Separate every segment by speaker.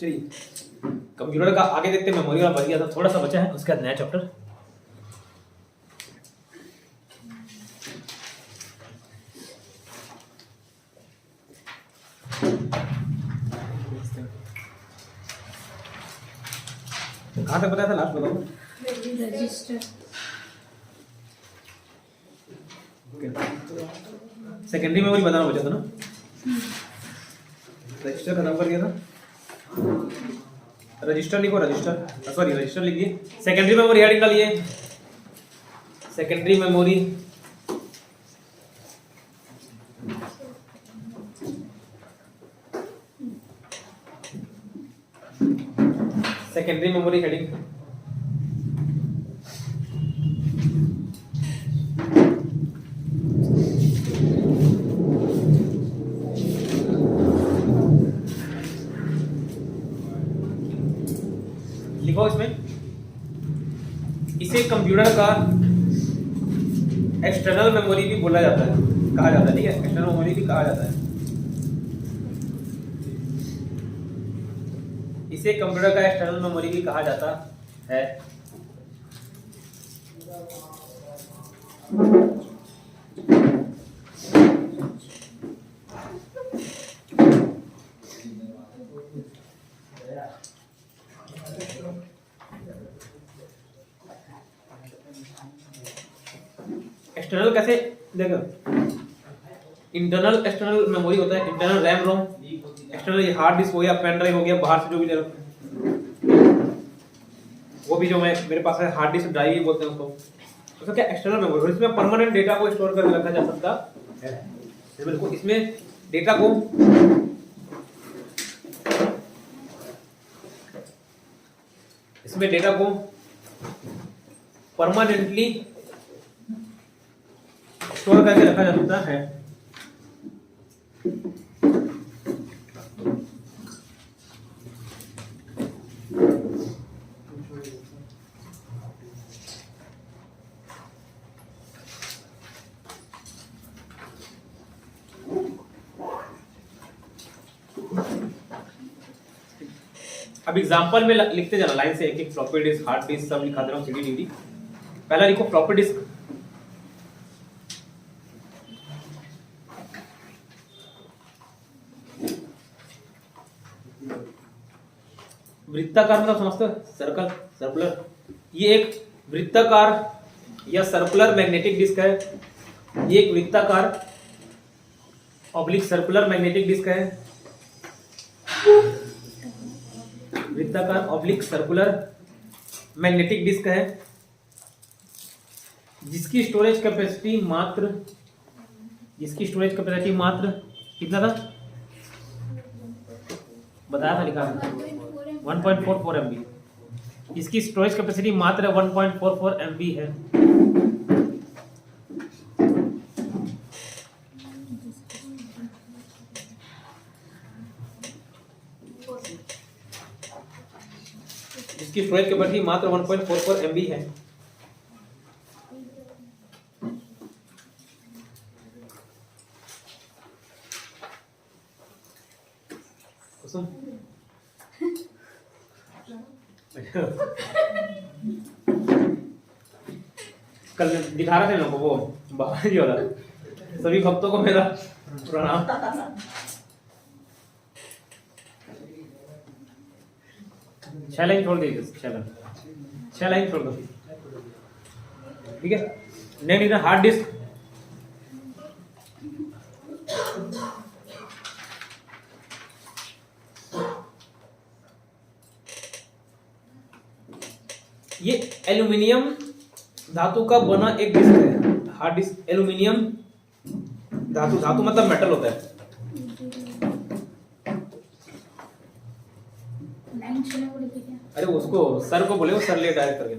Speaker 1: चलिए कंप्यूटर का आगे देखते हैं। मेमोरी वाला बच गया था, थोड़ा सा बचा है, उसके बाद नया चैप्टर। कहाँ तक बताया था लास्ट, बताओ।
Speaker 2: रजिस्टर।
Speaker 1: सेकेंडरी मेमोरी बताना बचा था ना, रजिस्टर खत्म कर दिया था। रजिस्टर लिखो, रजिस्टर, सॉरी रजिस्टर लिखिए। सेकेंडरी मेमोरी हेडिंग डालिए, secondary memory. Secondary memory heading. लिखो इसमें, इसे कंप्यूटर का एक्सटर्नल मेमोरी भी बोला जाता है, कहा जाता है, ठीक है, एक्सटर्नल मेमोरी भी कहा जाता है। इसे कंप्यूटर का एक्सटर्नल मेमोरी भी कहा जाता है। एक्सटर्नल कैसे देखो, इंटरनल एक्सटर्नल मेमोरी होता है, internal RAM ROM, external hard disk हो गया, पेन ड्राइव हो गया, बाहर से जो भी वो भी जो मैं मेरे पास है हार्ड डिस्क ड्राइव ही बोलते हैं उसको, तो क्या एक्सटर्नल मेमोरी। और इसमें परमानेंट डेटा को स्टोर करके रखा जा सकता है। बिल्कुल, इसमें डेटा को परमानेंटली स्टोर करके रखा जा सकता है। अब एग्जांपल में लिखते जाना लाइन से, एक एक फ्लॉपी डिस्क, हार्ड डिस्क सब लिखा दे रहा हूं, सीडी डीवीडी। पहला लिखो फ्लॉपी डिस्क। वृत्ताकार मतलब समझते हो, सर्कल, सर्कुलर। ये एक वृत्ताकार या सर्कुलर मैग्नेटिक डिस्क है। ये एक वृत्ताकार ऑब्लिक सर्कुलर मैग्नेटिक डिस्क है। वृत्ताकार ऑब्लिक सर्कुलर मैग्नेटिक डिस्क है, जिसकी स्टोरेज कैपेसिटी मात्र कितना था बताया था, लिखा 1.44 MB। इसकी स्टोरेज कैपेसिटी मात्र 1.44 MB है। इसकी स्टोरेज कैपेसिटी मात्र 1.44 MB है। कुसुम कल दिखा रहे थे लोगों को, वो बाबा जी वाला, सभी भक्तों को मेरा प्रणाम। छह लाइन छोड़ दीजिए, छह लाइन छोड़ दो, ठीक है। Next hard disk. ये एल्यूमिनियम धातु का बना एक डिस्क है, हार्ड डिस्क। एल्यूमिनियम धातु, धातु मतलब मेटल होता है। अरे उसको सर को बोले, वो सर ले डायरेक्ट करके।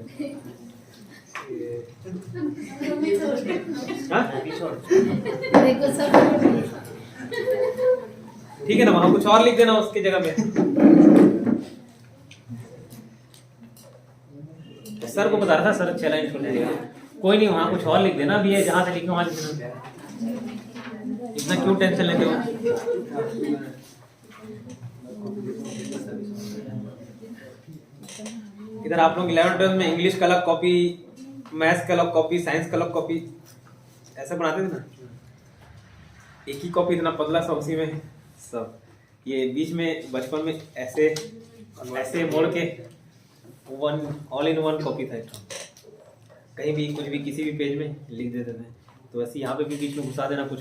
Speaker 1: ठीक है ना, वहां कुछ और लिख देना उसकी जगह में। सर को बता रहा था, सर 6 लाइन छोड़ दीजिएगा, कोई नहीं, वहां कुछ और लिख देना भी है, जहां से लिखे वहां लिख देना। इतना क्यों टेंशन लेते हो? इधर आप लोग 11th-12th में इंग्लिश का अलग कॉपी, मैथ्स का अलग कॉपी, साइंस का अलग कॉपी ऐसा बनाते थे ना, एक ही कॉपी इतना पतला सा, उसी में सब। ये बीच में बचपन में ऐसे ऐसे मोड़ के one all in one copy था, कहीं भी कुछ भी किसी भी पेज में लिख देते थे। तो वैसे यहाँ पे भी बीच में घुसा देना कुछ।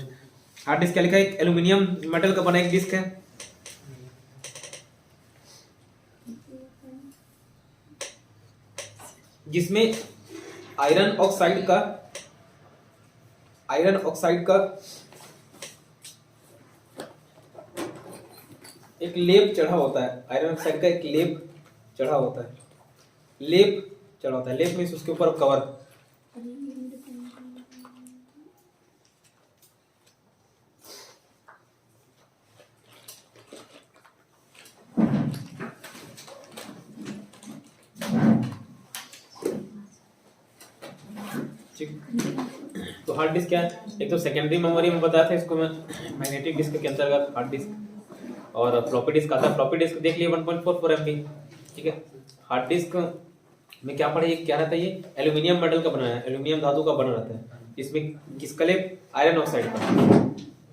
Speaker 1: हार्ड डिस्क क्या लिखा है, एक एल्यूमिनियम मेटल का बना एक डिस्क है, जिसमें आयरन ऑक्साइड का एक लेप चढ़ा होता है। आयरन ऑक्साइड का एक लेप चढ़ा होता है। लेप मीन्स उसके ऊपर कवर। तो हार्ड डिस्क क्या है, एक तो सेकेंडरी मेमोरी में बताया था, इसको मैं मैग्नेटिक डिस्क के अंतर्गत हार्ड डिस्क और फ्लॉपी डिस्क आता है। फ्लॉपी डिस्क देख लिए 1.44 MB, ठीक है। हार्ड डिस्क में क्या पढ़े, क्या रहता है, ये एल्यूमिनियम मेटल का बना है, एल्यूमिनियम धातु का बना रहता है। इसमें किसका लेप, आयरन ऑक्साइड का।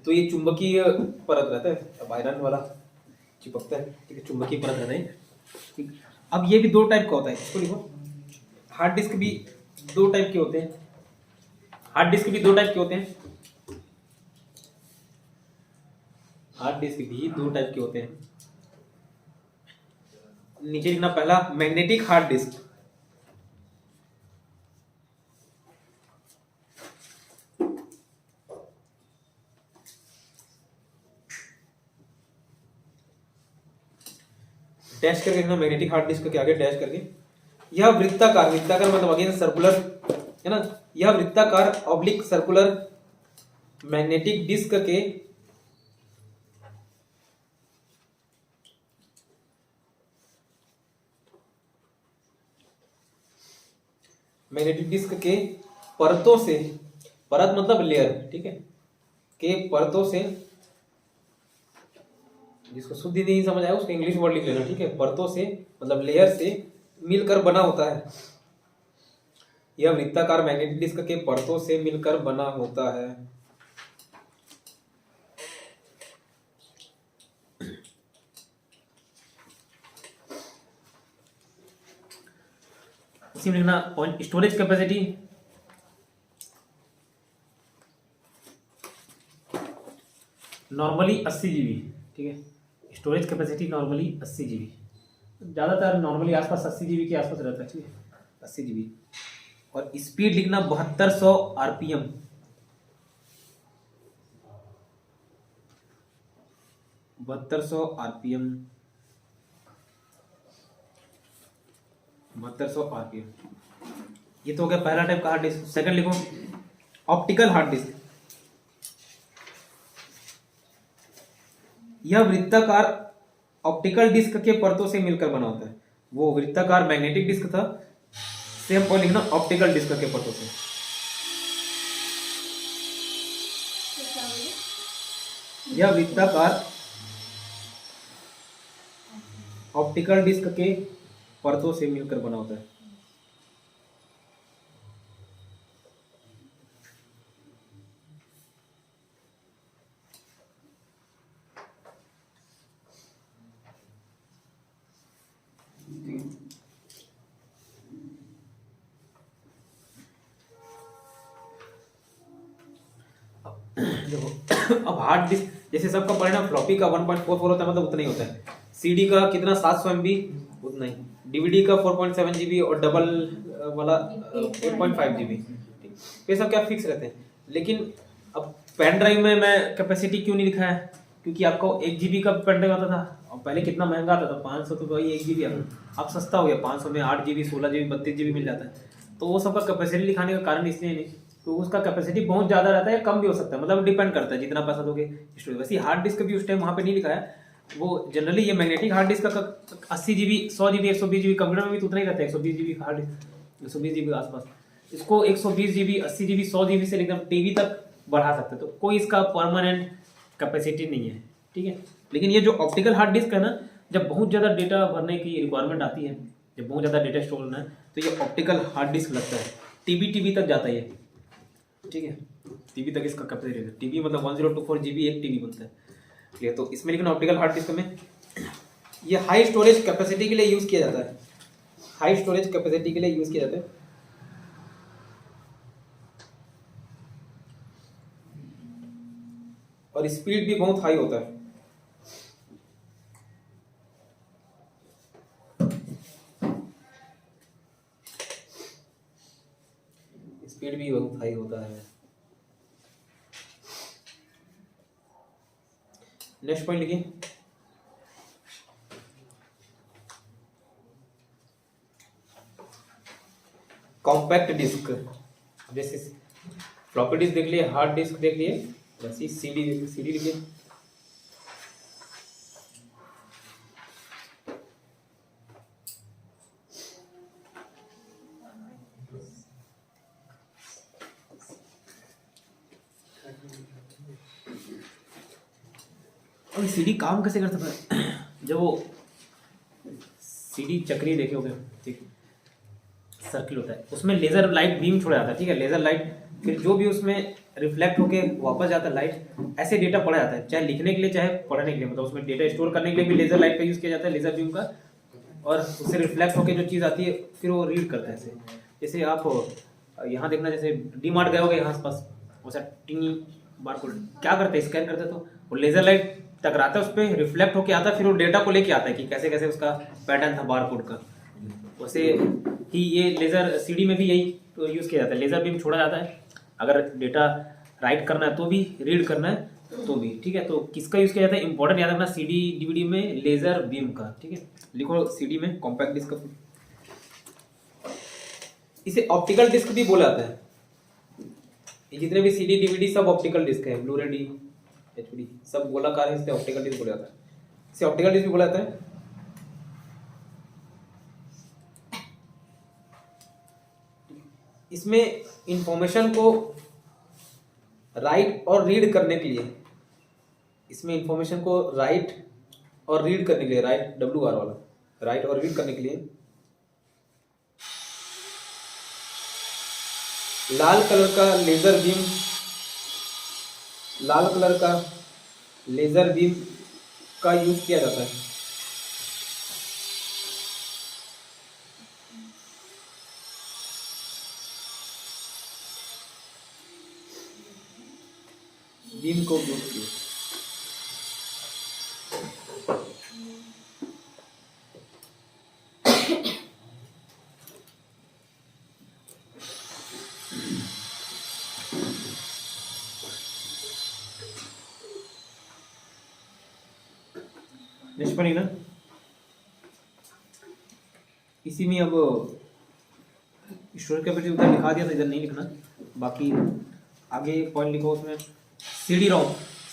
Speaker 1: तो ये चुंबकीय परत रहता है, अब आयरन वाला चिपकता है, ठीक है, चुंबकीय परत रहता है। अब ये भी दो टाइप का होता है, इसको लिखो। हार्ड डिस्क भी दो टाइप के होते हैं। हार्ड डिस्क भी दो टाइप के होते हैं। हार्ड डिस्क भी दो टाइप के होते हैं। नीचे लिखना, पहला मैग्नेटिक हार्ड डिस्क, डैश करके लिखना, मैग्नेटिक हार्ड डिस्क के आगे डैश करके। यह वृत्ताकार मतलब अगेन सर्कुलर है ना, यह वृत्ताकार ऑब्लिक सर्कुलर मैग्नेटिक डिस्क के परतों से, परत मतलब लेयर, ठीक है, के परतों से, जिसको शुद्ध नहीं समझ आया उसको इंग्लिश वर्ड लिख लेना, ठीक है। परतों से मतलब लेयर से मिलकर बना होता है। यह वृत्ताकार मैग्नेटिक डिस्क के परतों से मिलकर बना होता है। इसी में लिखना point, storage capacity normally 80 GB, ठीक है। स्टोरेज कैपेसिटी नॉर्मली 80 GB, ज्यादातर नॉर्मली आसपास 80 GB के आसपास रहता है, ठीक है, 80 GB। और स्पीड लिखना 7200 RPM, 7200 RPM, 7200 RPM। ये तो हो गया पहला टाइप का हार्ड डिस्क। सेकंड लिखो, ऑप्टिकल हार्ड डिस्क। यह वृत्ताकार ऑप्टिकल डिस्क के परतों से मिलकर बना होता है। वो वृत्ताकार मैग्नेटिक डिस्क था, सेम पॉइंट लिखना ऑप्टिकल डिस्क के परतों से। यह वृत्ताकार ऑप्टिकल डिस्क के परतों से मिलकर बना होता है। देखो अब हार्ड डिस्क जैसे सबका परिणाम, फ्लॉपी का 1.44 होता है, मतलब उतना ही होता है। सीडी का कितना 700 MB, उतना ही। डीवीडी का 4.7 GB और डबल वाला 8.5 GB। ये सब क्या फिक्स रहते हैं। लेकिन अब पेन ड्राइव में मैं कैपेसिटी क्यों नहीं लिखा है, क्योंकि आपको 1 GB का पेन ड्राइव आता था, और पहले कितना महंगा आता था, 500, तो वही 1 GB आता। अब सस्ता हो गया, 500 में 8 GB, 16 GB, 32 GB मिल जाता है। तो वो सबका कैपेसिटी लिखाने का कारण इसलिए नहीं, तो उसका कैपेसिटी बहुत ज्यादा रहता है, कम भी हो सकता है, मतलब डिपेंड करता है जितना पैसा दोगे स्टोरेज। वैसे हार्ड डिस्क भी उस टाइम वहाँ पे नहीं लिखा है। वो जनरली ये मैग्नेटिक हार्ड डिस्क का 80 GB, 100 GB, 120 GB, कंप्यूटर में भी तो उतना ही रहता है, 120 GB हार्ड डिस्क, 120 GB के आसपास। इसको 120 GB, 80 GB, 100 GB से एकदम टीवी तक बढ़ा सकते हैं। तो कोई इसका परमानेंट कैपेसिटी नहीं है, ठीक है। लेकिन ये जो ऑप्टिकल हार्ड डिस्क है ना, जब बहुत ज़्यादा डेटा भरने की रिक्वायरमेंट आती है, जब बहुत ज़्यादा डेटा स्टोर करना है, तो ये ऑप्टिकल हार्ड डिस्क लगता है। टीबी तक जाता है ये, ठीक है, टीबी तक इसका कैपेसिटी है। टीबी मतलब 1024 GB एक टीबी बनता है, ठीक है। तो इसमें लेकिन ऑप्टिकल हार्ड डिस्क में ये हाई स्टोरेज कैपेसिटी के लिए यूज़ किया जाता है, हाई स्टोरेज कैपेसिटी के लिए यूज़ किया जाता है। और स्पीड भी बहुत हाई होता है। स्पीड भी बहुत हाई होता है। नेक्स्ट पॉइंट लिखिए, कॉम्पैक्ट डिस्क। जैसे फ्लॉपी डिस्क देख लिए, हार्ड डिस्क देख लिए, वैसे सीडी सीडी लिखिए। और सीडी काम कैसे कर सकता है? जब वो सीडी चक्री देखे होगे, ठीक, सर्किल होता है, उसमें लेजर लाइट बीम छोड़ा जाता है, ठीक है। लेजर लाइट फिर जो भी उसमें रिफ्लेक्ट होके वापस जाता है लाइट, ऐसे डेटा पढ़ा जाता है, चाहे लिखने के लिए चाहे पढ़ने के लिए। मतलब उसमें डेटा स्टोर करने के लिए भी लेजर लाइट का यूज़ किया जाता है, लेजर बीम का, और उससे रिफ्लेक्ट होकर जो चीज़ आती है फिर वो रीड करता है। ऐसे जैसे आप यहाँ देखना, जैसे डी मार्ट गए होगे यहाँ आसपास, वैसा टिंगी बारकोड क्या करते हैं, स्कैन करते हैं, तो वो लेजर लाइट टकराता है, उस पर रिफ्लेक्ट होकर आता है, फिर वो डेटा को लेके आता है कि कैसे कैसे उसका पैटर्न था बारकोड का। वैसे ही ये लेजर सीडी में भी यही यूज़ किया जाता है, लेजर बीम छोड़ा जाता है, अगर डेटा राइट करना है तो भी, रीड करना है तो भी, ठीक है। तो किसका यूज़ किया जाता है, इंपॉर्टेंट याद रखना, सीडी डीवीडी में लेजर बीम का, ठीक है। लिखो सीडी में कॉम्पैक्ट डिस्क का। इसे ऑप्टिकल डिस्क भी बोला जाता है। ये जितने भी सीडी डीवीडी सब ऑप्टिकल डिस्क है, ब्लू रे डी एचडी सब गोलाकार है, इसे ऑप्टिकल डिस्क बोला जाता है। इसे ऑप्टिकल डिस्क भी बोला जाता है। इसमें इंफॉर्मेशन को राइट और रीड करने के लिए, इसमें इंफॉर्मेशन को राइट और रीड करने के लिए, राइट WR वाला, राइट और रीड करने के लिए लाल कलर का लेजर बीम, लाल कलर का लेजर बीम का यूज किया जाता है। बीम को यूज किया। नेक्स्ट पढ़िए ना, इसी में अब स्टोरेज कैपेसिटी उधर लिखा दिया था, इधर नहीं लिखना, बाकी आगे पॉइंट लिखो। उसमें सीडी रोम,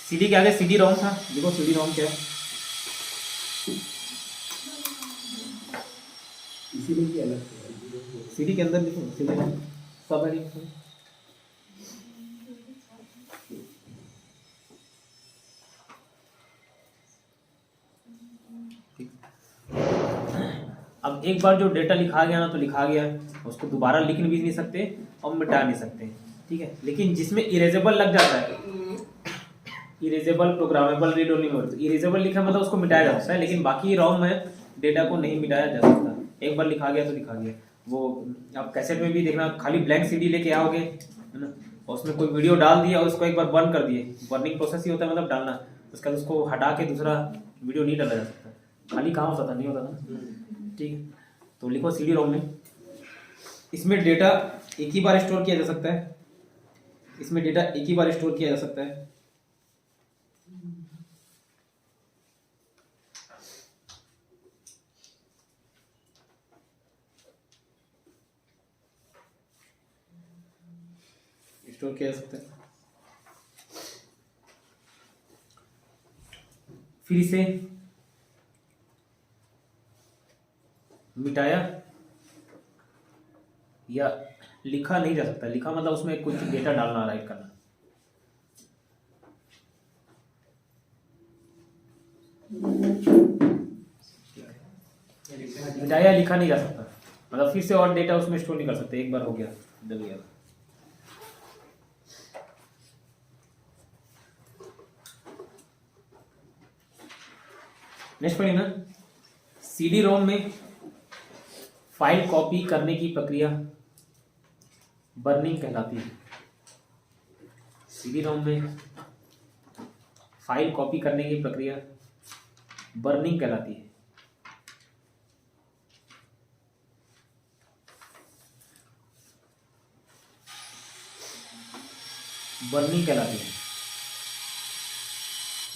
Speaker 1: सीडी के आगे सीडी रोम था, लिखो सीडी रोम क्या है। इसीलिए अलग सीडी के अंदर लिखो सीडी रोम सब है। अब एक बार जो डेटा लिखा गया ना तो लिखा गया, उसको दोबारा लिख भी नहीं सकते और मिटा नहीं सकते, ठीक है। लेकिन जिसमें इरेजेबल लग जाता है, erasable, programmable, read only mode, erasable लिखा मतलब उसको मिटाया जा सकता है, लेकिन बाकी रॉम में डेटा को नहीं मिटाया जा सकता। एक बार लिखा गया तो लिखा गया। वो आप कैसेट में भी देखना, खाली ब्लैंक सीडी लेके आओगे, है ना, और उसमें कोई वीडियो डाल दिया और उसको एक बार बर्न कर दिए, बर्निंग प्रोसेस ही होता है, मतलब डालना, उसके बाद उसको हटा के दूसरा वीडियो नहीं डाला जा सकता। खाली कहाँ होता था, नहीं होता था, ठीक है। तो लिखो सीडी रोम में, इसमें डेटा एक ही बार स्टोर किया जा सकता है, इसमें डेटा एक ही बार स्टोर किया जा सकता है। स्टोर किया जा सकता है, फिर इसे मिटाया या लिखा नहीं जा सकता। लिखा मतलब उसमें कुछ डेटा डालना, राइट करना। मिटाया लिखा नहीं जा सकता, मतलब फिर से और डेटा उसमें स्टोर नहीं कर सकते, एक बार हो गया डल गया। नेक्स्ट पढ़िए ना, सीडी रोम में फाइल कॉपी करने की प्रक्रिया बर्निंग कहलाती है। सीडी रोम में फाइल कॉपी करने की प्रक्रिया बर्निंग कहलाती है। बर्निंग कहलाती है।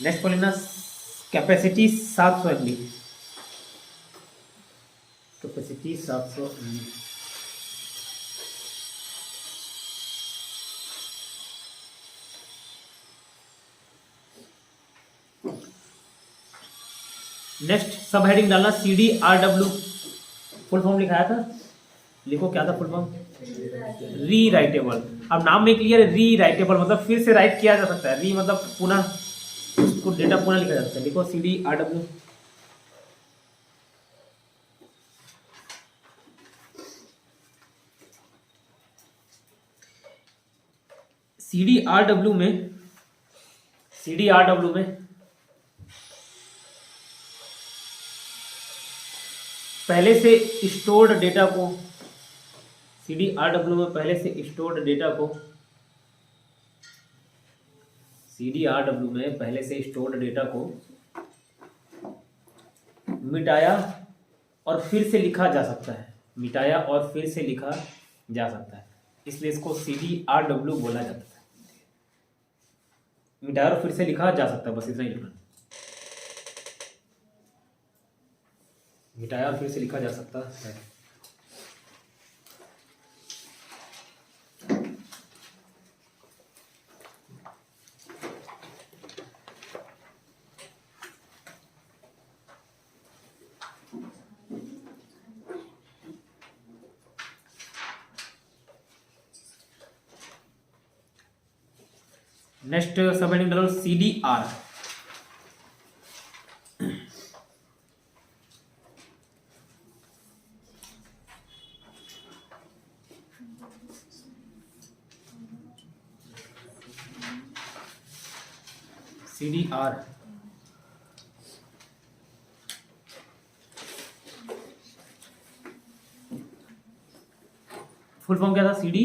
Speaker 1: नेक्स्ट पढ़िए ना, capacity 700 MB, capacity 700 MB। Next सब हेडिंग डालना CDRW, फुल फॉर्म लिखाया था, लिखो क्या था फुल फॉर्म, री राइटेबल। अब नाम में क्लियर है, री राइटेबल मतलब फिर से राइट किया जा सकता है, री मतलब पुनः उसको डेटा पुनः लिखा जा सकता है। लिखो CDRW। CDRW में पहले से स्टोर्ड डेटा को, CDRW में पहले से स्टोर्ड डेटा को, CDRW में पहले से स्टोर्ड डेटा को मिटाया और फिर से लिखा जा सकता है, मिटाया और फिर से लिखा जा सकता है, इसलिए इसको CDRW बोला जाता है। मिटाया और फिर से लिखा जा सकता है, बस इतना ही लिखना, मिटाया और फिर से लिखा जा सकता है। नेक्स्ट सब हेडिंग डालो CDR, CDR फुल फॉर्म क्या था, CD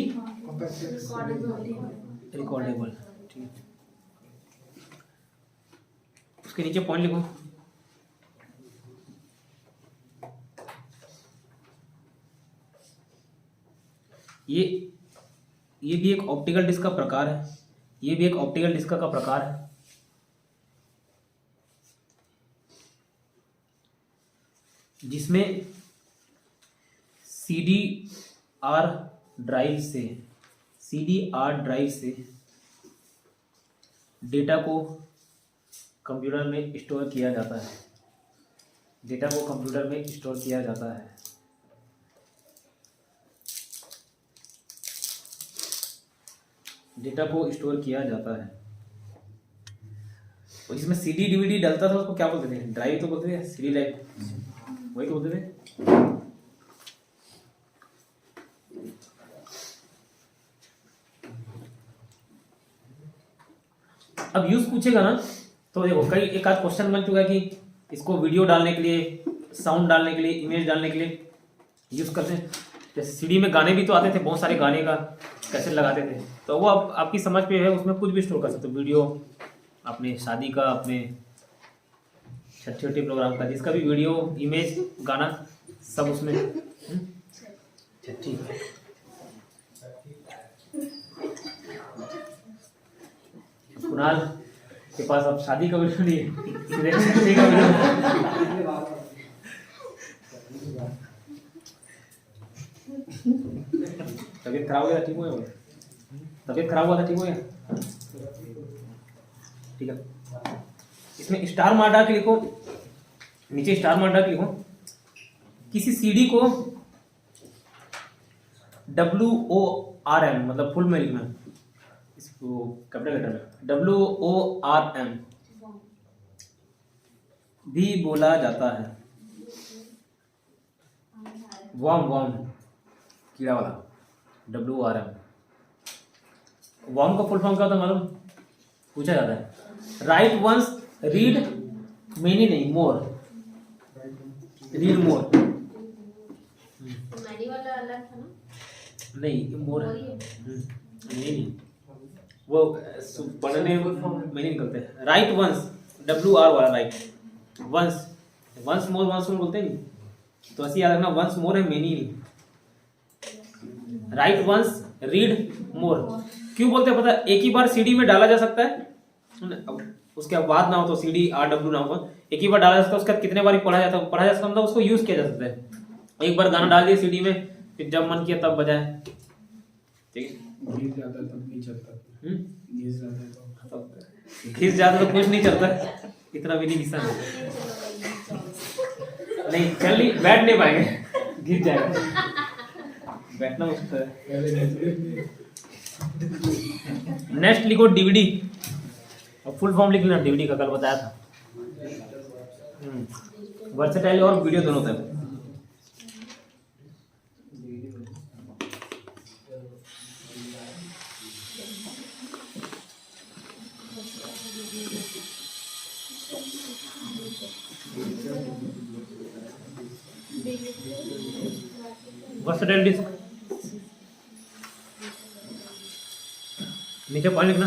Speaker 1: रिकॉर्डेबल, ठीक। उसके नीचे पॉइंट लिखो, ये भी एक ऑप्टिकल डिस्क का प्रकार है, ये भी एक ऑप्टिकल डिस्क का प्रकार है, जिसमें CDR ड्राइव से डेटा को कंप्यूटर में स्टोर किया जाता है, डेटा को कंप्यूटर में स्टोर किया जाता है। डेटा को स्टोर किया जाता है। और जिसमें CD DVD डलता था उसको क्या बोलते थे, ड्राइव तो बोलते थे, CD ड्राइव वही तो बोलते थे। अब यूज पूछेगा ना तो देखो कई एक आध क्वेश्चन बन चुका है कि इसको वीडियो डालने के लिए, साउंड डालने के लिए, इमेज डालने के लिए यूज करते हैं। जैसे सीडी में गाने भी तो आते थे, बहुत सारे गाने का कैसेट लगाते थे, तो वो अब आपकी समझ पे है, उसमें कुछ भी स्टोर कर सकते हो, वीडियो अपने शादी का, अपने छोटे छोटे प्रोग्राम का, जिसका भी वीडियो, इमेज, गाना सब उसमें। ठीक है, कुणाल के पास अब शादी का वीडियो नहीं है, सीधे छुट्टी का वीडियो। तबीयत खराब हो गया, ठीक हो गया? तबीयत खराब हुआ था, ठीक हो गया? ठीक है, इसमें स्टार मार डाल के लिखो, नीचे स्टार मार डाल के लिखो, किसी सीडी को WORM, मतलब फुल में लिखना, इसको कैपिटल लेटर में WORM भी बोला जाता है। वॉर्म वॉर्म कीड़ा वाला, WRM। वॉर्म का फुल फॉर्म क्या होता है मालूम? पूछा जाता है। राइट वंस, रीड मेनी नहीं, मोर, रीड मोर।
Speaker 2: मैडी वाला अलग था ना?
Speaker 1: नहीं, मोर नहीं, वो पढ़ने में नहीं निकलते। राइट वंस, WR वाला राइट, वंस, वंस मोर बोलते नहीं, तो ऐसे याद रखना, वंस मोर है, मेनी नहीं। Write once, read more. क्यों बोलते हैं पता है? एक ही बार CD में डाला जा सकता है, उसके बाद ना हो तो CDRW ना हो, एक ही बार डाला जा सकता है, उसके बाद कितने बार पढ़ा जा सकता है, मतलब उसको यूज किया जा सकता है। एक बार गाना डाल दिया CD में, फिर जब मन किया तब बजाए। ठीक है,
Speaker 3: घिस जाता है तब नहीं चलता। घिस जाता है तो
Speaker 1: घिस जाता तो कुछ नहीं चलता, इतना भी नहीं घिसा नहीं, चल नहीं, बैठ नहीं पाएंगे, घिस जाएगा, बैठना मुश्किल है। नेक्स्ट लिखो DVD, और फुल फॉर्म लिख लेना DVD का, कल बताया था। वर्सेटाइल और वीडियो दोनों होता है। वर्सेटाइल डिस्क, नीचे पॉइंट लिखना।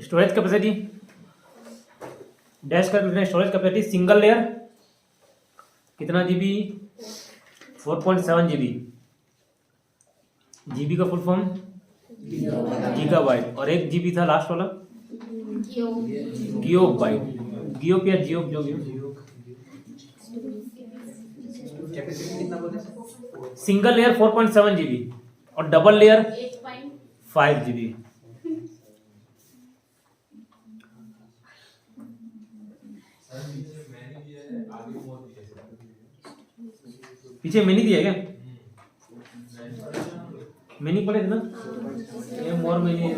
Speaker 1: स्टोरेज कैपेसिटी डैश कर लिखना। स्टोरेज कैपेसिटी सिंगल लेयर कितना GB? 4.7 GB। GB का फुल फॉर्म गीगाबाइट, और 1 GB था लास्ट वाला गियोबाइट, गियोप या जियोप जो भी हो। सिंगल लेयर 4.7 GB और डबल लेयर 5 GB। पीछे मैनी दिया क्या? मैनी पढ़े थे ना, ये मोर मैनी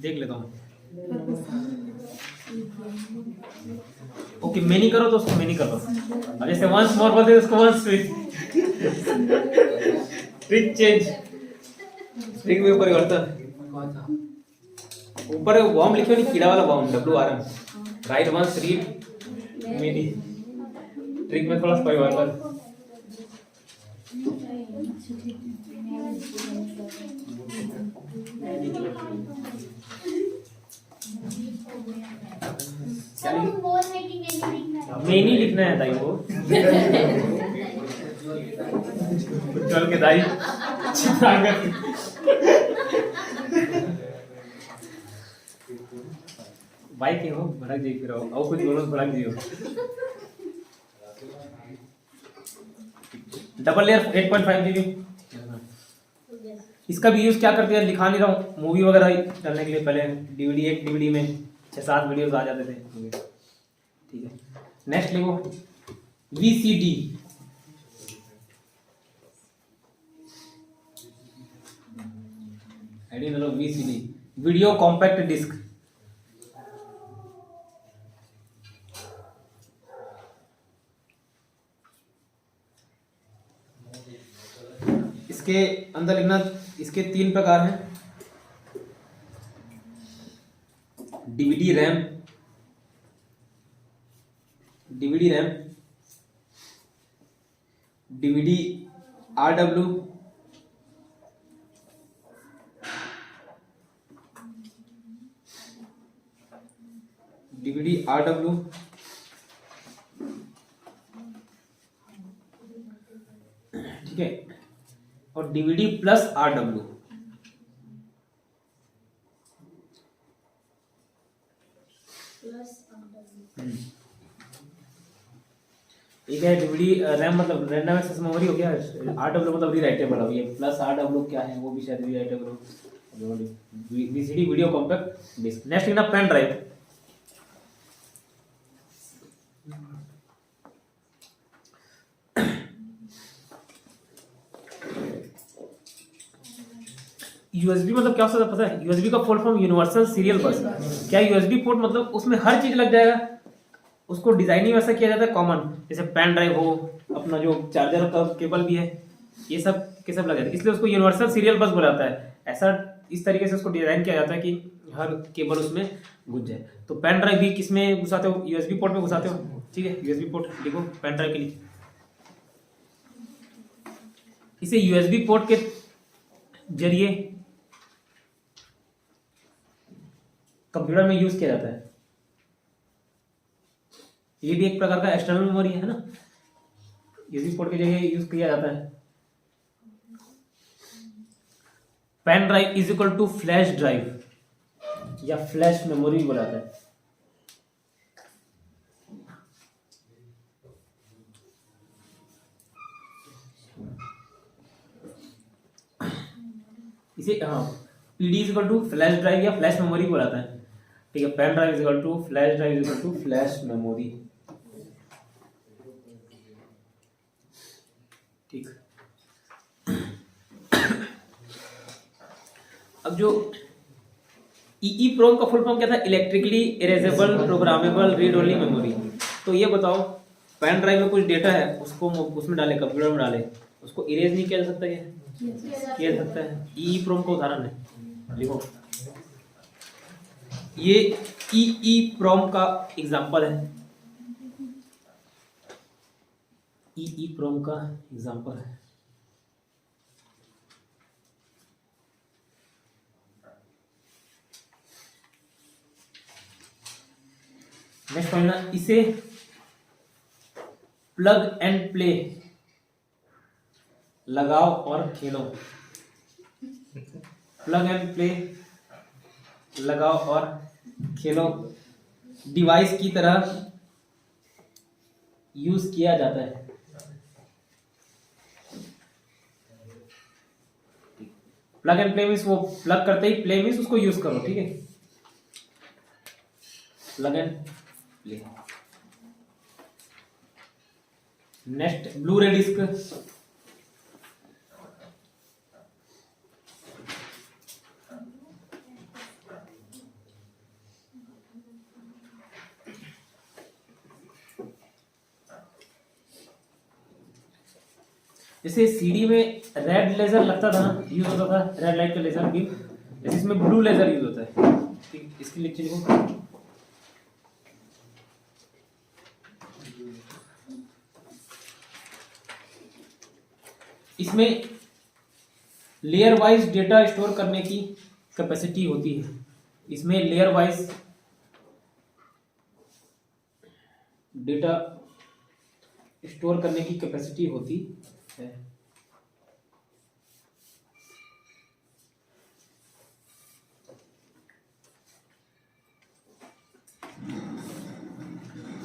Speaker 1: देख लेता हूँ। ओके, मैनी करो तो उसको मैनी कर दो, और जैसे वंस मोर बोलते हैं उसको once switch. Trick change, trick में परिवर्तन। ऊपर वॉर्म लिखो नहीं, कीड़ा वाला worm, WRM। Write once, read many, trick में थोड़ा परिवर्तन। मेनी लिखना है दाई को, चल के दाई बाइक के हो भड़क जाइए, फिर और कुछ बोलो भड़क दियो। Double layer 8.5 GB। इसका भी यूज क्या करते हैं लिखा नहीं रहा हूँ, मूवी वगैरह डालने के लिए। पहले एक DVD में 6-7 वीडियोस आ जाते थे। ठीक है, नेक्स्ट लिखो VCD। VCD, video compact disc. इसके अंदर लिखना, इसके 3 प्रकार हैं। DVD रैम, DVD RW, ठीक है, और DVD प्लस RW। एक है DVD रैम, मतलब रैंडम एक्सेस मेमोरी हो गया। RW मतलब रीराइटेबल हो गया। प्लस RW क्या है, वो भी शायद रीराइटेबल हो। VCD video compact disc. Next है ना पेन ड्राइव। यूएसबी मतलब क्या होता है पता है? यूएसबी का फुल फॉर्म यूनिवर्सल सीरियल बस। क्या यूएसबी पोर्ट मतलब उसमें हर चीज लग जाएगा, उसको डिजाइन ही वैसा किया जाता है कॉमन, जैसे पेन ड्राइव हो, अपना जो चार्जर का केबल भी है, ये सब के सब लग जाता है, इसलिए उसको यूनिवर्सल सीरियल बस बोला जाता है। ऐसा इस तरीके से उसको डिजाइन किया जाता है कि हर केबल उसमें घुस जाए। तो पेन ड्राइव भी किसमें घुसाते हो? यूएसबी पोर्ट में घुसाते हो, ठीक है। यूएसबी पोर्ट लिखो पेन ड्राइव के नीचे। इसे यूएसबी पोर्ट के जरिए कंप्यूटर में यूज किया जाता है। ये भी एक प्रकार का एक्सटर्नल मेमोरी है ना, यूएसबी पोर्ट के जरिए यूज किया जाता है। Pen drive is equal to flash drive या फ्लैश मेमोरी भी बोला जाता है। इसे हाँ PD is equal to flash drive या फ्लैश मेमोरी बोला जाता है, ठीक है। Pen drive is equal to flash drive is equal to flash memory, ठीक। अब जो EEPROM का फुल फॉर्म क्या था? Electrically erasable programmable read only memory. तो ये बताओ, पेन ड्राइव में कुछ डेटा है, उसको उसमें डाले, कंप्यूटर में डाले, उसको इरेज नहीं किया जा सकता? किया जा सकता है। EEPROM का उदाहरण है, लिखो। ये EEPROM का एग्जांपल है, EEPROM का एग्जांपल है। नेक्स्ट पॉइंट ना, इसे प्लग एंड प्ले, लगाओ और खेलो, प्लग एंड प्ले, लगाओ और खेलो डिवाइस की तरह यूज किया जाता है। प्लग एंड प्ले मीन्स वो प्लग करते ही प्ले मीन्स उसको यूज करो, ठीक है। Plug and play. Next blue रे डिस्क, जैसे सीडी में रेड लेजर लगता था ना, यूज होता था, रेड लाइट का लेजर बीम, जैसे इसमें ब्लू लेजर यूज होता है, ठीक। इसकी लिख लिखो, इसमें लेयर वाइज डेटा स्टोर करने की कैपेसिटी होती है। इसमें लेयर वाइज डेटा स्टोर करने की कैपेसिटी होती है।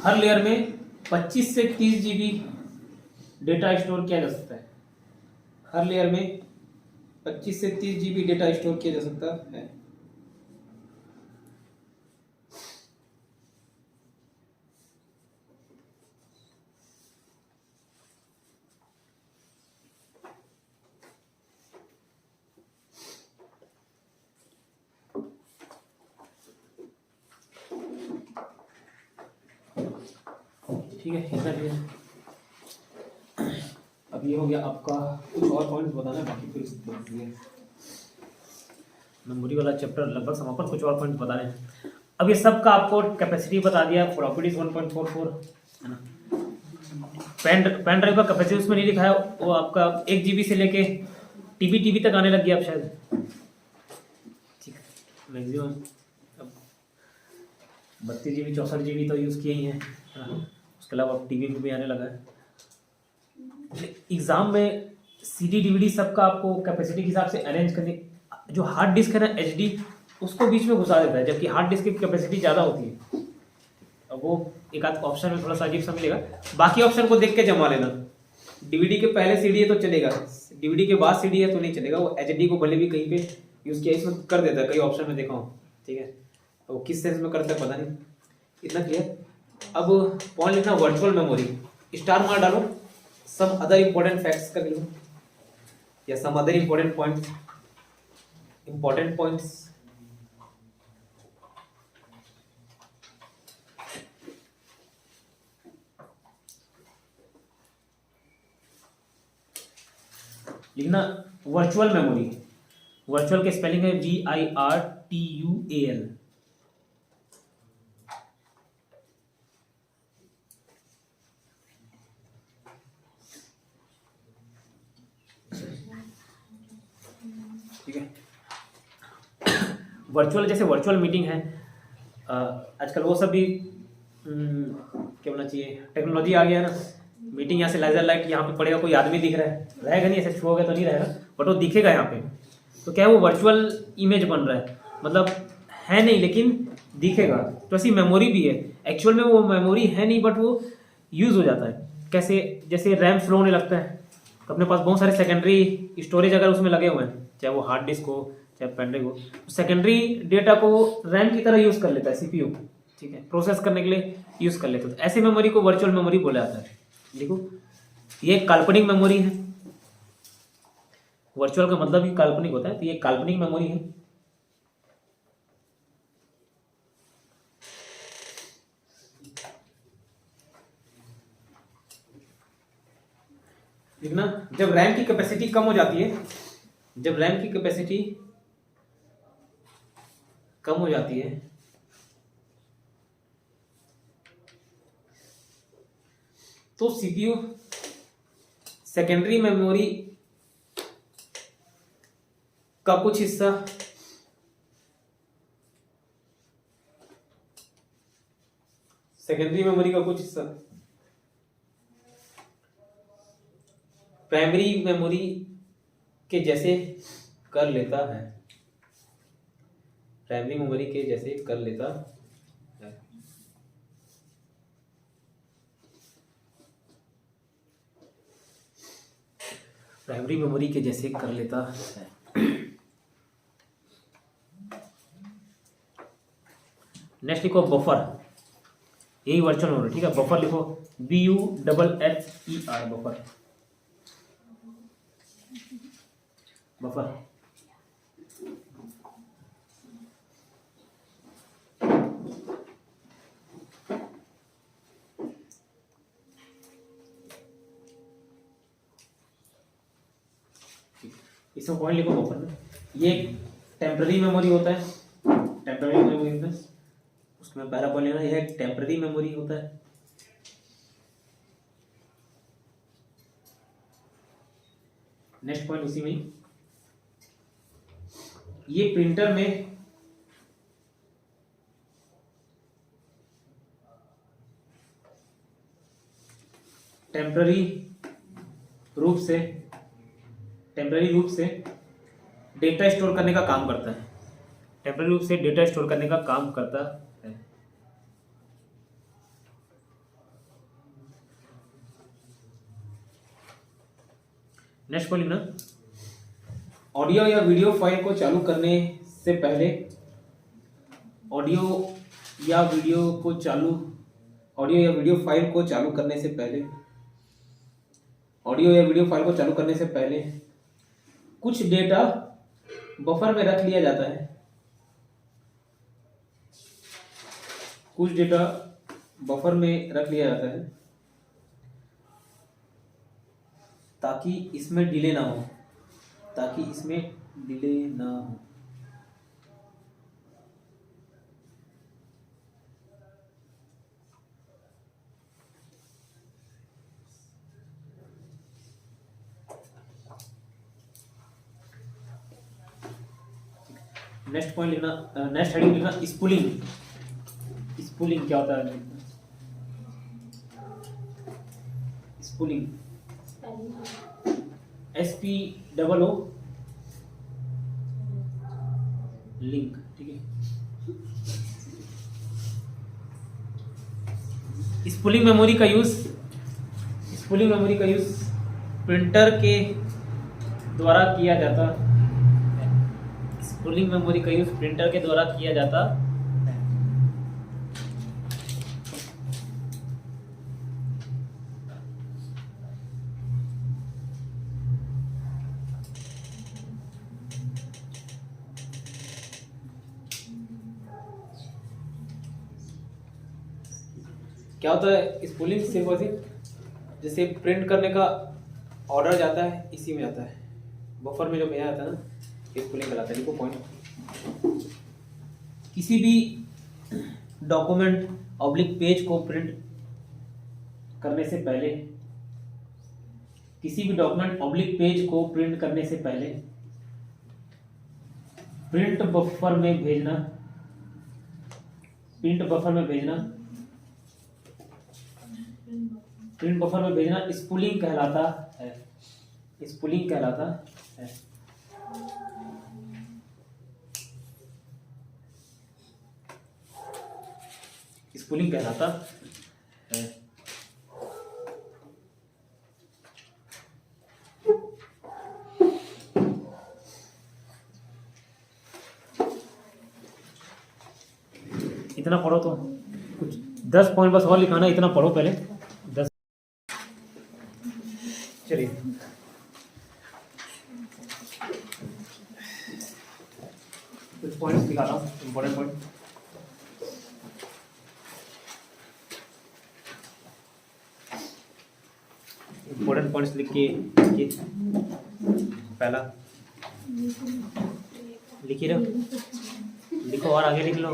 Speaker 1: हर लेयर में 25 से 30 जीबी डेटा स्टोर किया जा सकता है। हर लेयर में 25 से 30 जीबी डेटा स्टोर किया जा सकता है। ठीक है, इतना भी है। अब ये हो गया आपका, कुछ और पॉइंट्स बताना है, बाकी फिर मेमोरी वाला चैप्टर लगभग समापन, कुछ और पॉइंट्स बता रहे हैं। अब ये सब का आपको कैपेसिटी बता दिया, प्रॉपर्टीज 1.44 है ना। पेन ड्राइव का कैपेसिटी उसमें नहीं लिखा है, वो आपका 1 GB से लेके टीबी तक आने लग गया अब शायद, ठीक है। मैक्सिमम 32 GB 64 GB तो यूज़ किए ही हैं, उसके अलावा अब टीवी में भी आने लगा है। एग्जाम में CD DVD सबका आपको कैपेसिटी के हिसाब से अरेंज करने, जो हार्ड डिस्क है ना HD, उसको बीच में घुसा देता है, जबकि हार्ड डिस्क की कैपेसिटी ज़्यादा होती है। अब वो एक आध ऑप्शन में थोड़ा सा अजीब सा मिलेगा, बाकी ऑप्शन को देख के जमा लेना। DVD के पहले CD है तो चलेगा, DVD के बाद CD है तो नहीं चलेगा। वो HD को भले भी कहीं पे यूज़ किया, इसमें कर देता है, कई ऑप्शन में देखा हूँ, ठीक है। तो किस सेंस में करता है पता नहीं, इतना क्लियर। अब पॉइंट लिखना वर्चुअल मेमोरी, स्टार मार डालो, सम अदर इंपॉर्टेंट फैक्ट्स कर लो या some other important point important points. लिखना वर्चुअल मेमोरी। वर्चुअल के स्पेलिंग है VIRTUAL। ठीक है। वर्चुअल जैसे वर्चुअल मीटिंग है, आजकल वो सब भी क्या बोलना चाहिए, टेक्नोलॉजी आ गया है ना। मीटिंग यहाँ से लेजर लाइट यहाँ पे पड़ेगा, कोई आदमी दिख रहा है, रहेगा नहीं, ऐसे छुओगे तो नहीं रहेगा, बट वो दिखेगा यहाँ पे। तो क्या है, वो वर्चुअल इमेज बन रहा है, मतलब है नहीं लेकिन दिखेगा। तो ऐसी मेमोरी भी है, एक्चुअल में वो मेमोरी है नहीं बट वो यूज हो जाता है। कैसे, जैसे रैम स्लो होने लगता है तो अपने पास बहुत सारे सेकेंडरी स्टोरेज अगर उसमें लगे हुए हैं, चाहे वो हार्ड डिस्क हो चाहे पेन ड्राइव हो, तो सेकेंडरी डेटा को रैम की तरह यूज कर लेता है CPU। ठीक है, प्रोसेस करने के लिए यूज कर लेते हैं। तो ऐसी मेमोरी को वर्चुअल मेमोरी बोला जाता है। देखो, ये एक काल्पनिक मेमोरी है। वर्चुअल का मतलब ही काल्पनिक होता है, तो ये काल्पनिक मेमोरी है। देखना, जब रैम की कैपेसिटी कम हो जाती है, जब रैम की कैपेसिटी कम हो जाती है तो CPU सेकेंडरी मेमोरी का कुछ हिस्सा प्राइमरी मेमोरी के जैसे कर लेता है। प्राइमरी मेमोरी के जैसे कर लेता है। प्राइमरी मेमोरी के जैसे कर लेता है। नेक्स्ट लिखो बफर, यही वर्चुअल मेमोरी। ठीक है, बफर लिखो BUFFER, बफर। बफर इसमें पॉइंट लिखो बफर में। ये एक टेम्पररी मेमोरी होता है, टेम्पररी मेमोरी में उसमें पहला पॉइंट लेना, यह एक टेम्पररी मेमोरी होता है। नेक्स्ट पॉइंट उसी में, ये प्रिंटर में टेम्पररी रूप से डेटा स्टोर करने का काम करता है। टेम्पररी रूप से डेटा स्टोर करने का काम करता है। नेक्स्ट पॉइंट लिखना, ऑडियो या वीडियो फाइल को चालू करने से पहले, ऑडियो या वीडियो फाइल को चालू करने से पहले कुछ डेटा बफर में रख लिया जाता है। कुछ डेटा बफर में रख लिया जाता है ताकि इसमें डिले ना हो। नेक्स्ट पॉइंट लिखना, नेक्स्ट हेडिंग लिखना स्पूलिंग। स्पूलिंग क्या होता है? Spooling SPOO link. ठीक है, स्पूलिंग मेमोरी का यूज प्रिंटर के द्वारा किया जाता है। स्पूलिंग मेमोरी का यूज प्रिंटर के द्वारा किया जाता है। क्या होता है स्पूलिंग? सिर्फ और सिर्फ जैसे प्रिंट करने का ऑर्डर जाता है इसी में आता है, बफर में जो भेजा जाता है ना, स्पूलिंग कहलाता है। देखो पॉइंट, किसी भी डॉक्यूमेंट ऑब्लिक पेज को प्रिंट करने से पहले, किसी भी डॉक्यूमेंट ऑब्लिक पेज को प्रिंट करने से पहले प्रिंट बफर में भेजना, प्रिंट बफर में भेजना, प्रिंट बफर में भेजना स्पूलिंग कहलाता है, स्पूलिंग कहलाता है। स्पूलिंग कहलाता है। इतना पढ़ो तो कुछ 10 पॉइंट बस और लिखाना, इतना पढ़ो पहले 10। चलिए कुछ पॉइंट्स लिखाता हूँ, इंपॉर्टेंट पॉइंट। इंपॉर्टेंट पॉइंट्स लिख के पहला लिखिए रहो, लिखो और आगे लिख लो,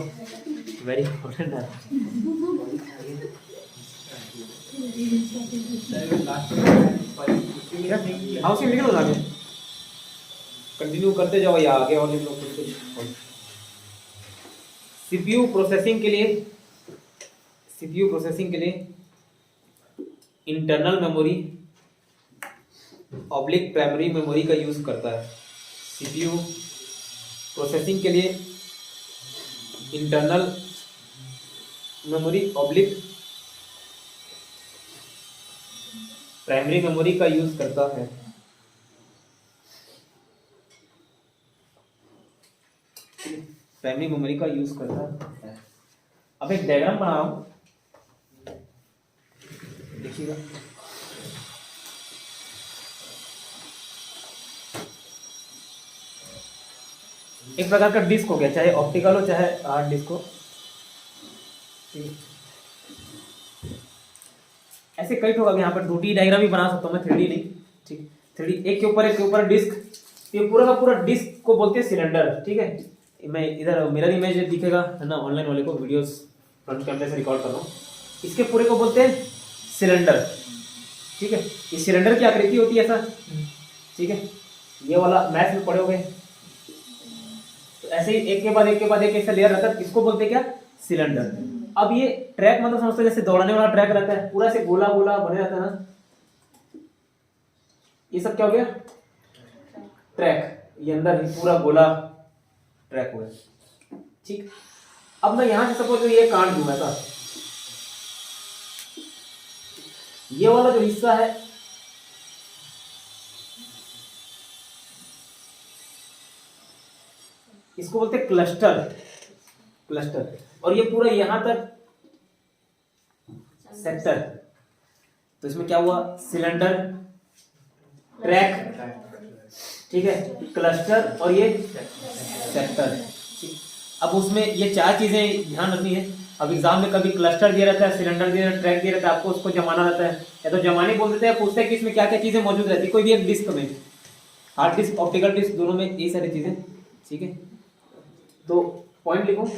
Speaker 1: वेरी इंपॉर्टेंट है। हाउस लिख लो आगे, कंटिन्यू करते जाओ या आगे और लिख लो कुछ। सीपीयू प्रोसेसिंग के लिए, सीपीयू प्रोसेसिंग के लिए internal memory oblique primary memory का यूज करता है। सीपीयू प्रोसेसिंग के लिए internal memory oblique primary memory का यूज करता है। प्राइमरी मेमोरी का यूज करता है। अब एक डायग्राम बना रहा हूं, देखिएगा। एक प्रकार का डिस्क हो गया, चाहे ऑप्टिकल हो चाहे हार्ड डिस्क हो। ऐसे कई ठोक यहाँ पर 2D डायग्राम भी बना सकता हूँ मैं, 3D नहीं, ठीक। 3D एक के ऊपर डिस्क, ये पूरा का पूरा डिस्क को बोलते हैं सिलेंडर, ठीक है। मैं इधर मिरर इमेज दिखेगा है ना, ऑनलाइन वाले को वीडियोस फ्रंट कैमरे से रिकॉर्ड कर रहा हूँ। इसके पूरे को बोलते हैं सिलेंडर, ठीक है। इस सिलेंडर की आकृति होती है ऐसा, ठीक है। ये वाला मैथ में पढ़े होंगे, तो ऐसे ही एक के बाद एक ऐसा लेयर रहता है, इसको बोलते हैं क्या? सिलेंडर। अब ये ट्रैक मतलब समझते हैं जैसे दौड़ने वाला ट्रैक रहता है, पूरा से गोला गोला बने रहता है ना, ये सब क्या हो गया? ट्रैक। ये अंदर ही पूरा गोला ट्रैक हो गया, ठीक। अब मैं यहां से सपोज ये काट दूं ऐसा, ये वाला जो हिस्सा है इसको बोलते हैं क्लस्टर, क्लस्टर। और ये पूरा यहां तक सेक्टर, तो इसमें क्या हुआ? सिलेंडर, ट्रैक, ठीक है, क्लस्टर और ये सेक्टर। अब उसमें ये 4 चीजें ध्यान रखनी है। अब एग्जाम में कभी क्लस्टर दिया रहता है, सिलेंडर दिया रहता है, ट्रैक दिया रहता है, आपको उसको जमाना रहता है, या तो जमाने बोल देते हैं, पूछते हैं कि इसमें क्या क्या चीजें मौजूद रहती है कोई भी एक डिस्क में, हार्ड डिस्क ऑप्टिकल डिस्क दोनों में, ये सारी चीजें, ठीक है। तो पॉइंट लिखो,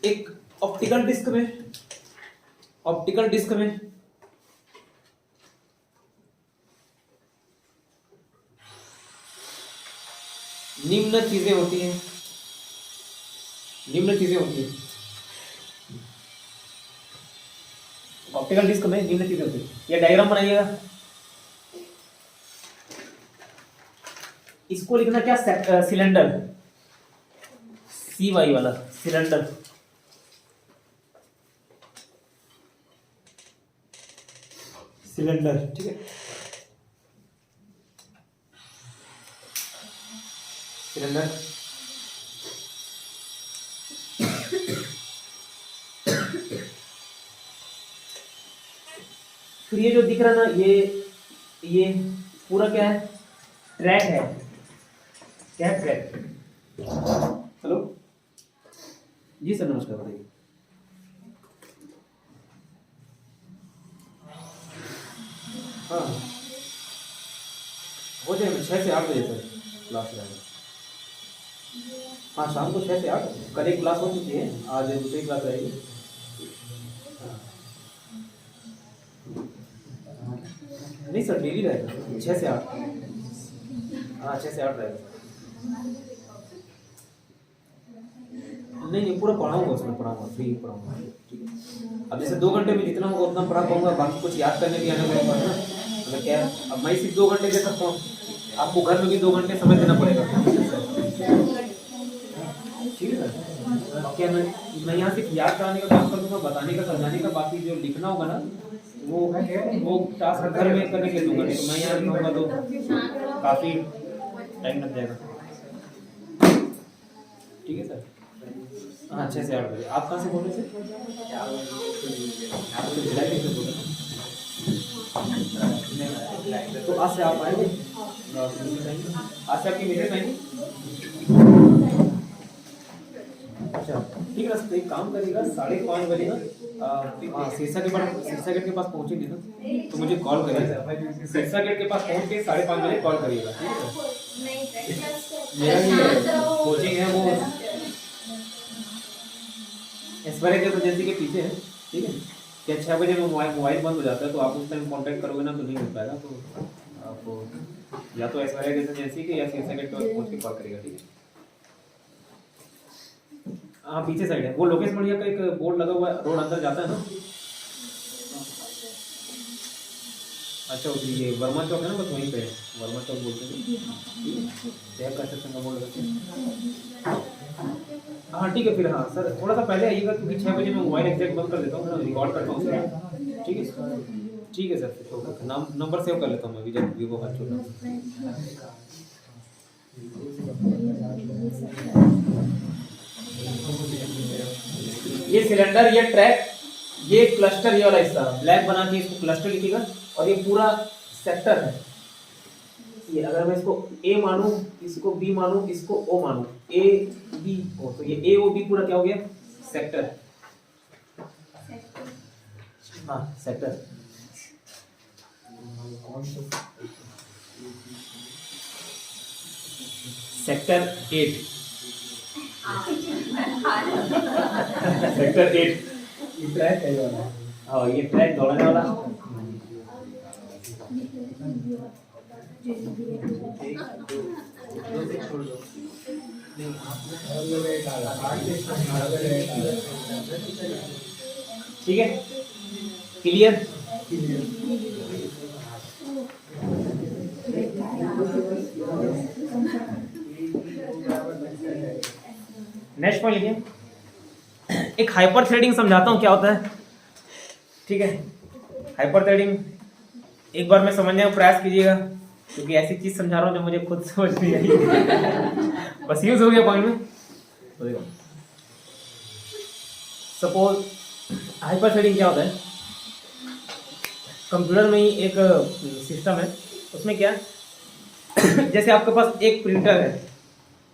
Speaker 1: एक ऑप्टिकल डिस्क में निम्न चीजें होती हैं, ऑप्टिकल डिस्क में निम्न चीजें होती हैं। ये डायग्राम बनाइएगा, इसको लिखना क्या? सिलेंडर, CY वाला सिलेंडर, सिलेंडर, ठीक है, सिलेंडर। फिर ये जो दिख रहा है ना, ये पूरा क्या है? ट्रैक है, क्या है? ट्रैक। हेलो, जी सर नमस्कार, बताइए। हाँ हो जाएगा, 6 से 8 बजे सर क्लास रहेगा। हाँ शाम को 6 से 8। कल एक क्लास हो चुकी है, आज दूसरी क्लास रहेगी। नहीं सर डेली रहेगा 6 से 8। हाँ 6 से 8 रहेगा। नहीं नहीं पूरा पढ़ाऊंगा, उसमें पढ़ाऊंगा, फ्री पढ़ाऊंगा, ठीक है। अब जैसे 2 घंटे में जितना होगा उतना पढ़ा पाऊंगा, बाकी कुछ याद करने भी आने मेरे पास ना। मतलब क्या है, अब मैं सिर्फ 2 घंटे दे सकता हूँ, आपको घर में भी 2 घंटे समय देना पड़ेगा, ठीक है सर। अब क्या मैं यहाँ सिर्फ याद कराने का काम कर दूंगा, बताने का समझाने का, बाकी जो लिखना होगा ना वो टास्क घर में करने के लिए दूंगा, नहीं तो मैं यहाँ लिखूंगा तो काफ़ी टाइम लग जाएगा, ठीक है सर। हाँ 6 से 8 बजे। आप कहाँ से बोल रहे थे? आप तो भिलाई से बोल रहे थे। तो आज से आप आएंगे? आज से आपकी मीटिंग आएंगी? अच्छा ठीक है सर, एक काम करिएगा 5:30 बजे ना सिरसा गेट के पास पहुंचेंगे ना तो मुझे कॉल करिएगा। सिरसा गेट के पास पहुंच के 5:30 बजे कॉल करिएगा, ठीक है सर। मेरा कोचिंग है वो ऐश्वर्या के एजेंसी के पीछे है, ठीक है। क्या 6 बजे में मोबाइल बंद हो जाता है, तो आप उस टाइम कांटेक्ट करोगे ना तो नहीं मिल पाएगा, तो आपको या तो ऐश्वर्या के एजेंसी के या सिरसा गेट पर पहुंच के कॉल करिएगा, ठीक है। हाँ पीछे साइड है वो, लोकेश मणिया का एक बोर्ड लगा हुआ है, रोड अंदर जाता है ना। अच्छा ये वर्मा चौक है ना, बस वहीं पे है, वर्मा चौक बोलते हैं, चेक कर सकते हैं बोर्ड लगा। हाँ ठीक है फिर। हाँ सर थोड़ा सा पहले आइएगा, क्योंकि 6 बजे मैं मोबाइल एग्जैक्ट बंद कर देता हूँ, रिकॉर्ड करता हूँ सर, ठीक है। ठीक है सर, फिर नंबर सेव कर लेता हूँ मैं अभी, जब वीवो का छोटा। ये सिलेंडर, ये ट्रैक, ये क्लस्टर, ये वाला हिस्सा ब्लैक बना के इसको क्लस्टर लिखिएगा, और ये पूरा सेक्टर है। ये अगर मैं इसको ए मानूं, इसको बी मानूं, इसको ओ मानूं, ए बी ओ, तो ये ए ओ बी पूरा क्या हो गया? सेक्टर। हाँ सेक्टर। सेक्टर 8। सेक्टर 8
Speaker 3: ये ट्रैक है वाला।
Speaker 1: हाँ ये ट्रैक दौड़ने वाला। ठीक है क्लियर। नेक्स्ट पॉइंट लिखिए, एक हाइपर थ्रेडिंग समझाता हूँ क्या होता है, ठीक है। हाइपर थ्रेडिंग एक बार मैं समझने का प्रयास कीजिएगा, क्योंकि ऐसी चीज समझा रहा हूँ जो मुझे खुद समझ नहीं आई। बस यूज हो गया पॉइंट में। तो देखो सपोज हाइपर थ्रेडिंग क्या होता है, कंप्यूटर में ही एक सिस्टम है, उसमें क्या जैसे आपके पास एक प्रिंटर है,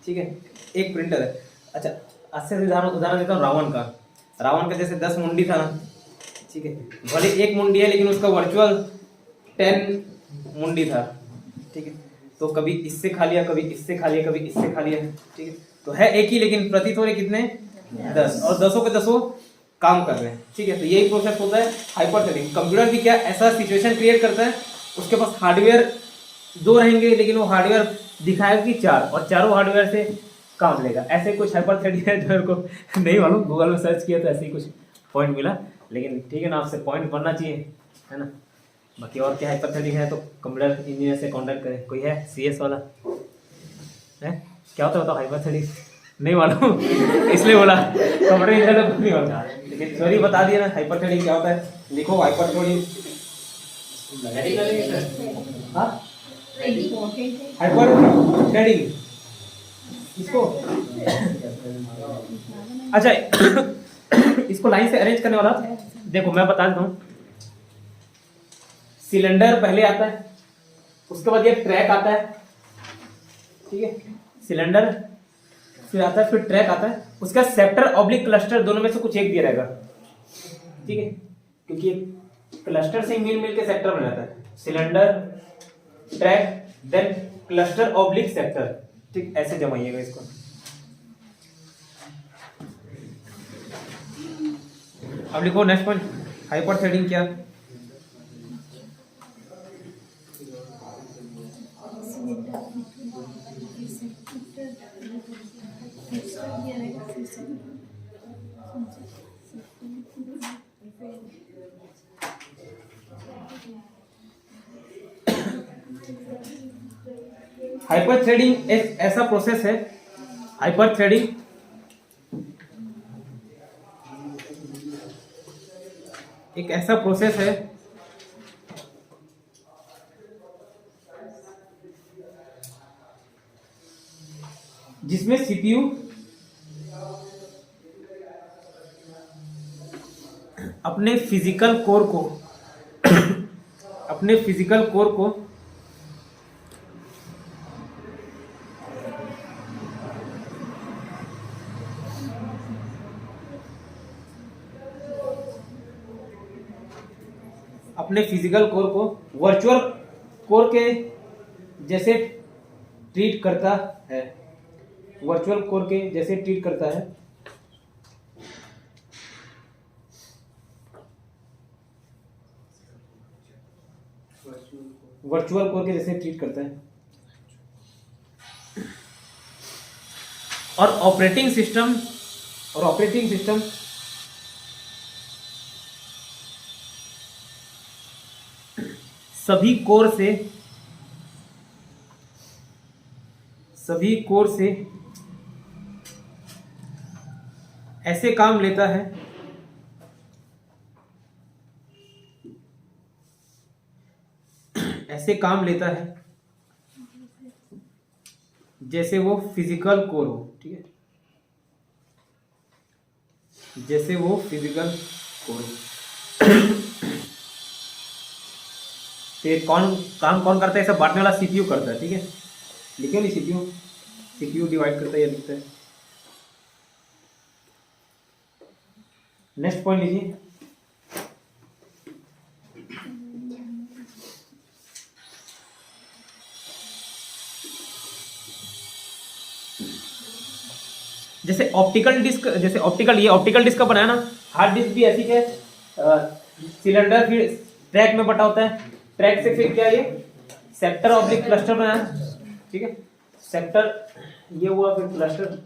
Speaker 1: ठीक है, एक प्रिंटर है। अच्छा अच्छे से उदाहरण देता हूँ रावण का जैसे 10 मुंडी था, ठीक है। भले एक मुंडी है लेकिन उसका वर्चुअल 10 मुंडी था, ठीक है। तो कभी इससे खा लिया, कभी इससे खा लिया, कभी इससे खा लिया, ठीक है। तो है एक ही, लेकिन प्रतीत हो रहे कितने? 10, और 10 के 10 काम कर रहे हैं, ठीक है। तो यही प्रोसेस होता है हाइपर थ्रेडिंग। कंप्यूटर भी क्या ऐसा सिचुएशन क्रिएट करता है, उसके पास हार्डवेयर 2 रहेंगे लेकिन वो हार्डवेयर दिखाएगा कि 4, और चारों हार्डवेयर से काम लेगा। ऐसे कुछ हाइपर थ्रेडिंग है जो मेरे को नहीं मालूम, गूगल में सर्च किया तो ऐसे ही कुछ पॉइंट मिला, लेकिन ठीक है ना, आपसे पॉइंट बनना चाहिए, है ना। बाकी और क्या हाइपर थ्रेडिंग है तो कंप्यूटर इंजीनियर से कांटेक्ट करें। कोई है CS वाला है? क्या होता है बताओ हाइपर थ्रेडिंग? नहीं मालूम इसलिए बोला कंप्यूटर इंजीनियर तो नहीं होता, लेकिन सॉरी बता दिया ना हाइपर थ्रेडिंग क्या होता है। लिखो हाइपर थ्रेडिंग। हाँ हाइपर थ्रेडिंग इसको, अच्छा इसको लाइन से अरेंज करने वाला देखो मैं बता देता हूँ। सिलेंडर पहले आता है, उसके बाद ये ट्रैक आता है, ठीक है। सिलेंडर फिर आता है, फिर ट्रैक आता है, उसका सेक्टर ऑब्लिक क्लस्टर दोनों में से कुछ एक दिया रहेगा, ठीक है, क्योंकि क्लस्टर से मिल मिल के सेक्टर बनाता है, cylinder, track, then cluster oblique sector, ठीक, ऐसे जमाइएगा इसको। अब लिखो नेक्स्ट पॉइंट, हाइपरथ्रेडिंग क्या? हाइपरथ्रेडिंग एक ऐसा प्रोसेस है, हाइपरथ्रेडिंग एक ऐसा प्रोसेस है जिसमें सीपीयू अपने फिजिकल कोर को अपने फिजिकल कोर को वर्चुअल कोर के जैसे ट्रीट करता है, वर्चुअल कोर के जैसे ट्रीट करता है, वर्चुअल कोर के जैसे ट्रीट करता है। और ऑपरेटिंग सिस्टम सभी कोर से ऐसे काम लेता है जैसे वो फिजिकल कोर हो, ठीक है, जैसे वो फिजिकल कोर हो। तो ये कौन करता है? ऐसा बांटने वाला सीपीयू करता है, ठीक है, लिखिए नहीं, सीपीयू डिवाइड करता है, ये लिखता है। नेक्स्ट पॉइंट लीजिए, जैसे ऑप्टिकल डिस्क का बनाया ना, हार्ड डिस्क भी ऐसी है, सिलेंडर फिर ट्रैक में बटा होता है, ट्रैक से फिर क्या है, ये सेक्टर ऑब्लिक क्लस्टर बनाया, ठीक है, सेक्टर ये हुआ, फिर क्लस्टर।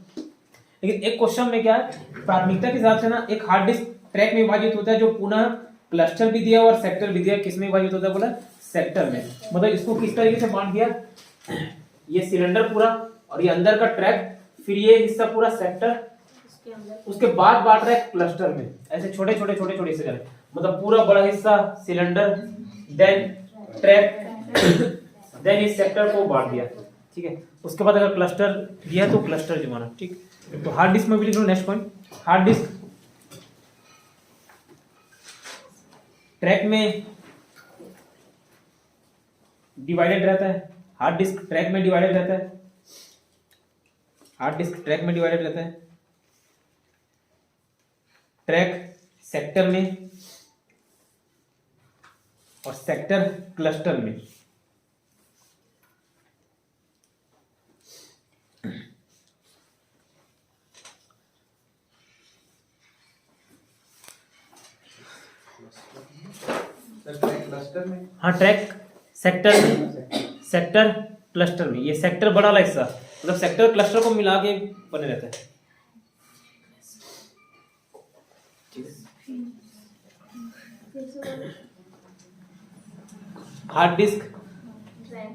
Speaker 1: लेकिन एक क्वेश्चन में क्या है, प्राथमिकता के हिसाब से ना एक हार्ड डिस्क ट्रैक में विभाजित होता है, जो पुनः क्लस्टर भी दिया और सेक्टर भी दिया, किस में विभाजित होता है? बोला सेक्टर में। मतलब इसको किस तरीके से बांट दिया, ये सिलेंडर पूरा और ये अंदर का ट्रैक, फिर ये हिस्सा पूरा सेक्टर, उसके बाद बांट रहे क्लस्टर में, ऐसे छोटे छोटे हिस्से जा रहे, मतलब पूरा बड़ा हिस्सा सिलेंडर, देन ट्रैक, देन इस सेक्टर को बांट दिया, ठीक है। उसके बाद अगर क्लस्टर दिया तो क्लस्टर जमाना, ठीक। तो हार्ड डिस्क में भी लिख लो next point, hard disk track में डिवाइडेड रहता है, हार्ड डिस्क ट्रैक में डिवाइडेड रहता है, ट्रैक सेक्टर में और सेक्टर क्लस्टर में।
Speaker 3: क्लस्टर में,
Speaker 1: हाँ, ट्रैक सेक्टर में, सेक्टर क्लस्टर में, ये सेक्टर बड़ा वाला हिस्सा, मतलब सेक्टर क्लस्टर को मिला के बने रहता है। हार्ड डिस्क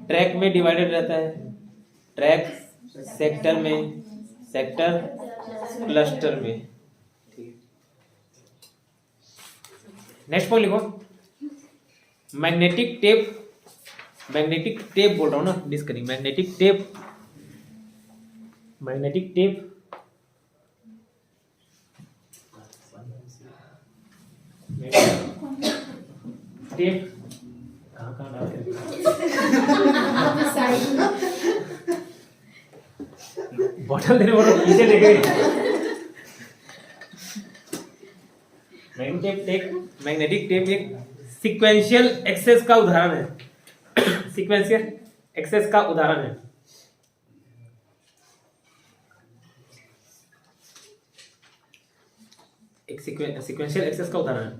Speaker 1: ट्रैक में डिवाइडेड रहता है, ट्रैक सेक्टर में, सेक्टर क्लस्टर में। नेक्स्ट पॉइंट लिखो, मैग्नेटिक टेप बोल रहा हूं ना, डिस्क नहीं, मैग्नेटिक टेप कहाँ डाल के बॉटल देने वाला पीछे देखे, मैग्नेटिक टेप एक सीक्वेंशियल एक्सेस का उदाहरण है। सीक्वेंशियल एक्सेस का उदाहरण है। एक सीक्वेंशियल एक्सेस का उदाहरण है।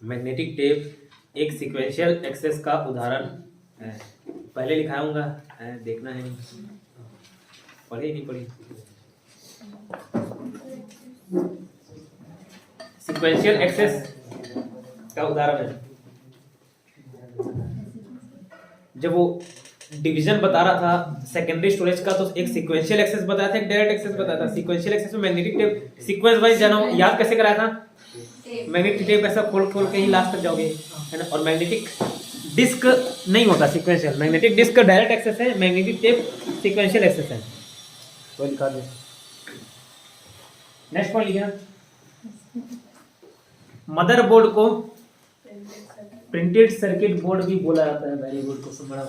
Speaker 1: मैग्नेटिक टेप एक सीक्वेंशियल एक्सेस का उदाहरण है। पहले लिखाऊंगा, देखना है नहीं, पढ़ी नहीं पढ़ी। सीक्वेंशियल एक्सेस का उदाहरण है। जब वो डिवीजन बता रहा था सेकेंडरी स्टोरेज का, तो एक सीक्वेंशियल एक्सेस बताया था, एक डायरेक्ट एक्सेस बताया था। सीक्वेंशियल एक्सेस में मैग्नेटिक टेप सीक्वेंस वाइज जाना, याद कैसे कराया था? मैग्नेटिक टेप ऐसा खोल खोल के ही लास्ट तक जाओगे, है ना। और मैग्नेटिक डिस्क नहीं होता सीक्वेंशियल, मैग्नेटिक डिस्क का डायरेक्ट एक्सेस है, मैग्नेटिक टेप सीक्वेंशियल एक्सेस है। तो लिखा दे। नेक्स्ट पॉइंट लिखिए। मदरबोर्ड को प्रिंटेड सर्किट बोर्ड भी बोला जाता है। वेरी गुड क्वेश्चन बड़ा।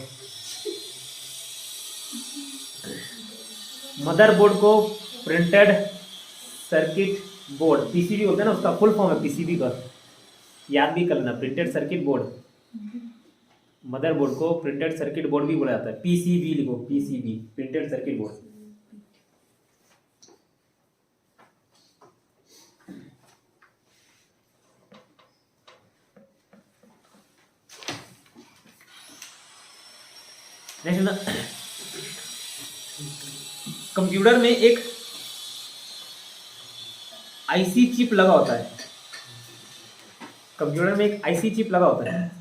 Speaker 1: मदरबोर्ड को प्रिंटेड सर्किट बोर्ड, पीसीबी होता है ना, उसका फुल फॉर्म है पीसीबी का, याद भी करना, प्रिंटेड सर्किट बोर्ड। मदरबोर्ड को प्रिंटेड सर्किट बोर्ड भी बोला जाता है। पीसीबी लिखो, PCB printed circuit board. Next ना, कंप्यूटर में एक आईसी चिप लगा होता है। कंप्यूटर में एक आईसी चिप लगा होता है,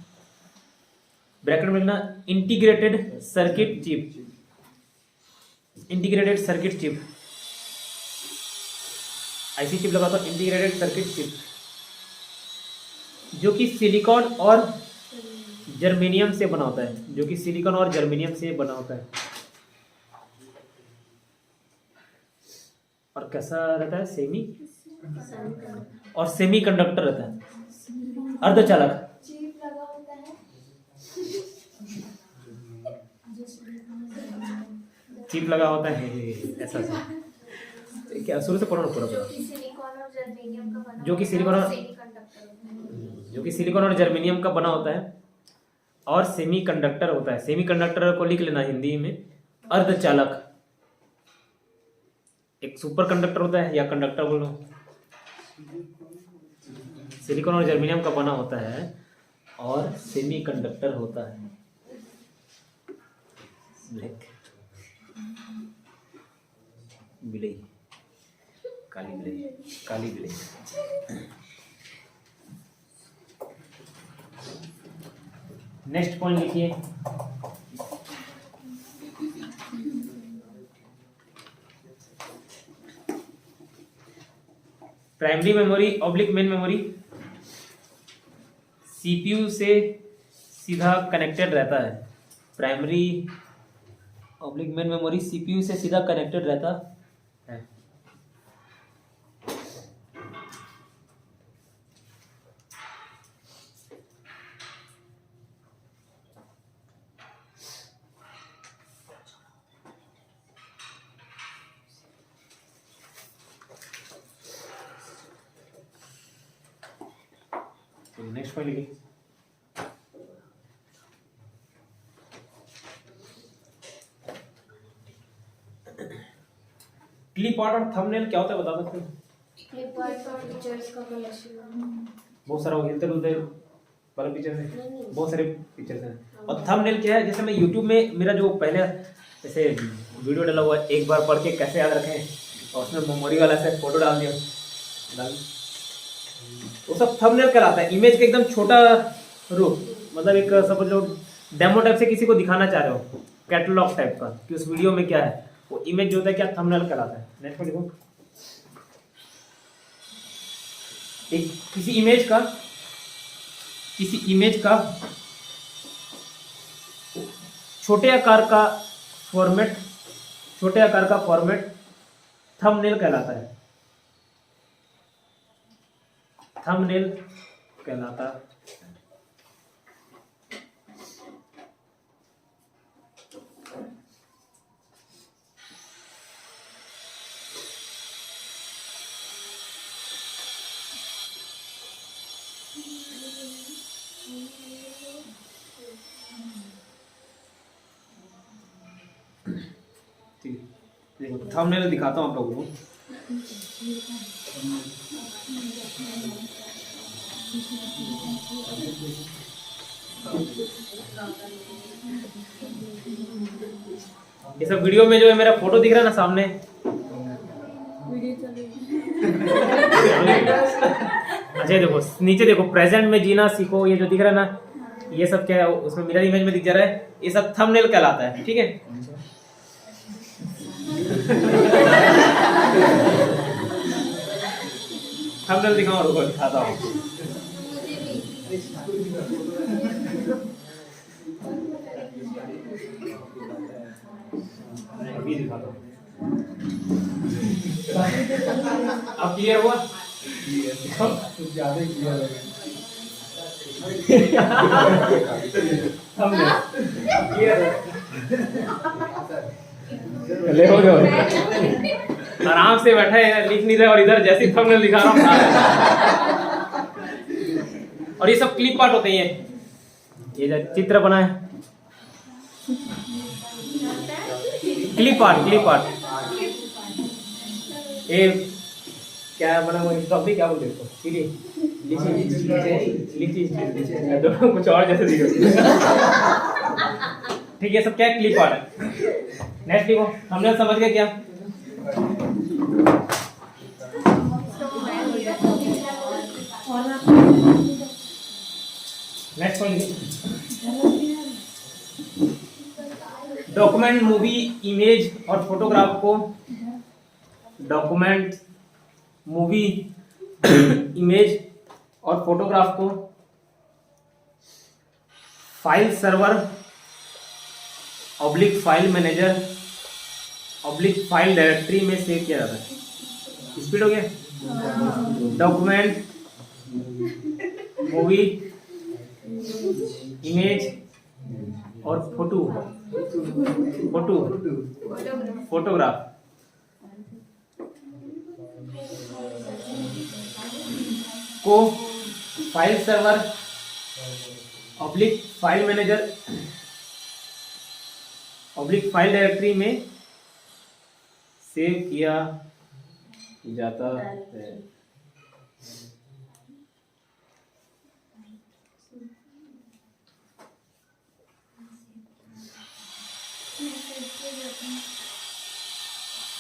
Speaker 1: ब्रैकेट में लिखना integrated circuit chip. Integrated circuit chip, IC chip लगा होता है, इंटीग्रेटेड सर्किट चिप, जो कि सिलिकॉन और जर्मेनियम से बना होता है। जो कि सिलिकॉन और जर्मेनियम से बना होता है। और कैसा रहता है? सेमी और सेमी कंडक्टर रहता है, अर्धचालक। चिप लगा होता है ऐसा सा। क्या शुरू से पढ़ो ना पूरा पूरा। जो कि सिलिकॉन और जर्मेनियम का बना होता है और सेमी कंडक्टर होता है। सेमी कंडक्टर को लिख लेना हिंदी में अर्धचालक। एक सुपर कंडक्टर होता है या कंडक्टर बोलो, सिलिकॉन और जर्मेनियम का बना होता है और सेमी कंडक्टर होता है। ब्लैक बिल्ली, काली बिल्ली, काली बिल्ली। नेक्स्ट पॉइंट लिखिए। Primary memory oblique main memory CPU से सीधा कनेक्टेड रहता है। Primary oblique main memory CPU से सीधा कनेक्टेड रहता है। नेक्स्ट पॉइंट लिखिए। क्लिप आर्ट और थंबनेल क्या होता है बता सकते हैं?
Speaker 2: क्लिप आर्ट और पिक्चर्स का कलेक्शन,
Speaker 1: बहुत सारा हिलते डुलते वाले पिक्चर्स हैं, बहुत सारे पिक्चर्स हैं। और थंबनेल क्या है? जैसे मैं YouTube में मेरा जो पहले जैसे वीडियो डाला हुआ है, एक बार पढ़ के कैसे याद रखें, और उसमें मेमोरी वाला से फोटो डाल दिया, वो सब थंबनेल कहलाता है। इमेज का एकदम छोटा रूप, मतलब एक समझ लो डेमो टाइप से किसी को दिखाना चाह रहे हो, कैटलॉग टाइप का कि उस वीडियो में क्या है, वो इमेज जो होता है क्या थंबनेल कहलाता है। नेक्स्ट में देखो, एक किसी इमेज का छोटे आकार का फॉर्मेट थंबनेल कहलाता है। थंबनेल कहलाता है। ठीक है, देखो थंबनेल दिखाता हूँ आप लोगों को। ये सब वीडियो में जो है मेरा फोटो दिख रहा है ना सामने, अच्छा ये देखो नीचे देखो, प्रेजेंट में जीना सीखो, ये जो दिख रहा है ना, ये सब क्या है, उसमें मिरर इमेज में दिख जा रहा है, ये सब थंबनेल कहलाता है। ठीक है, थंबनेल दिखाओ, रुको दिखाता हूँ। अभी दिखाता हूँ। अब क्लियर हुआ?
Speaker 3: कुछ ज्यादा ही क्लियर हो गया।
Speaker 1: ले हो जाओ, आराम से बैठा है, लिख नहीं रहे, और इधर जैसे थंबनेल दिखा रहा हूँ। और ये सब क्लिप पार्ट होते हैं, ये जो चित्र बना है, क्लिप आर्ट ये क्या बना हुआ, टॉपिक क्या बोलते हैं इसको, सीढ़ी दोनों कुछ और जैसे दिख रहा। ठीक है, सब क्या है, क्लिप आर्ट है। नेक्स्ट लिखो, हमने समझ गए क्या? Next point, document, movie, image और फोटोग्राफ को, डॉक्यूमेंट, मूवी, इमेज और फोटोग्राफ को file server oblique file manager oblique file directory में सेव किया जाता है। स्पीड हो गया? डॉक्यूमेंट, मूवी, इमेज और फोटोग्राफ को file server oblique file manager oblique file directory में सेव किया जाता है।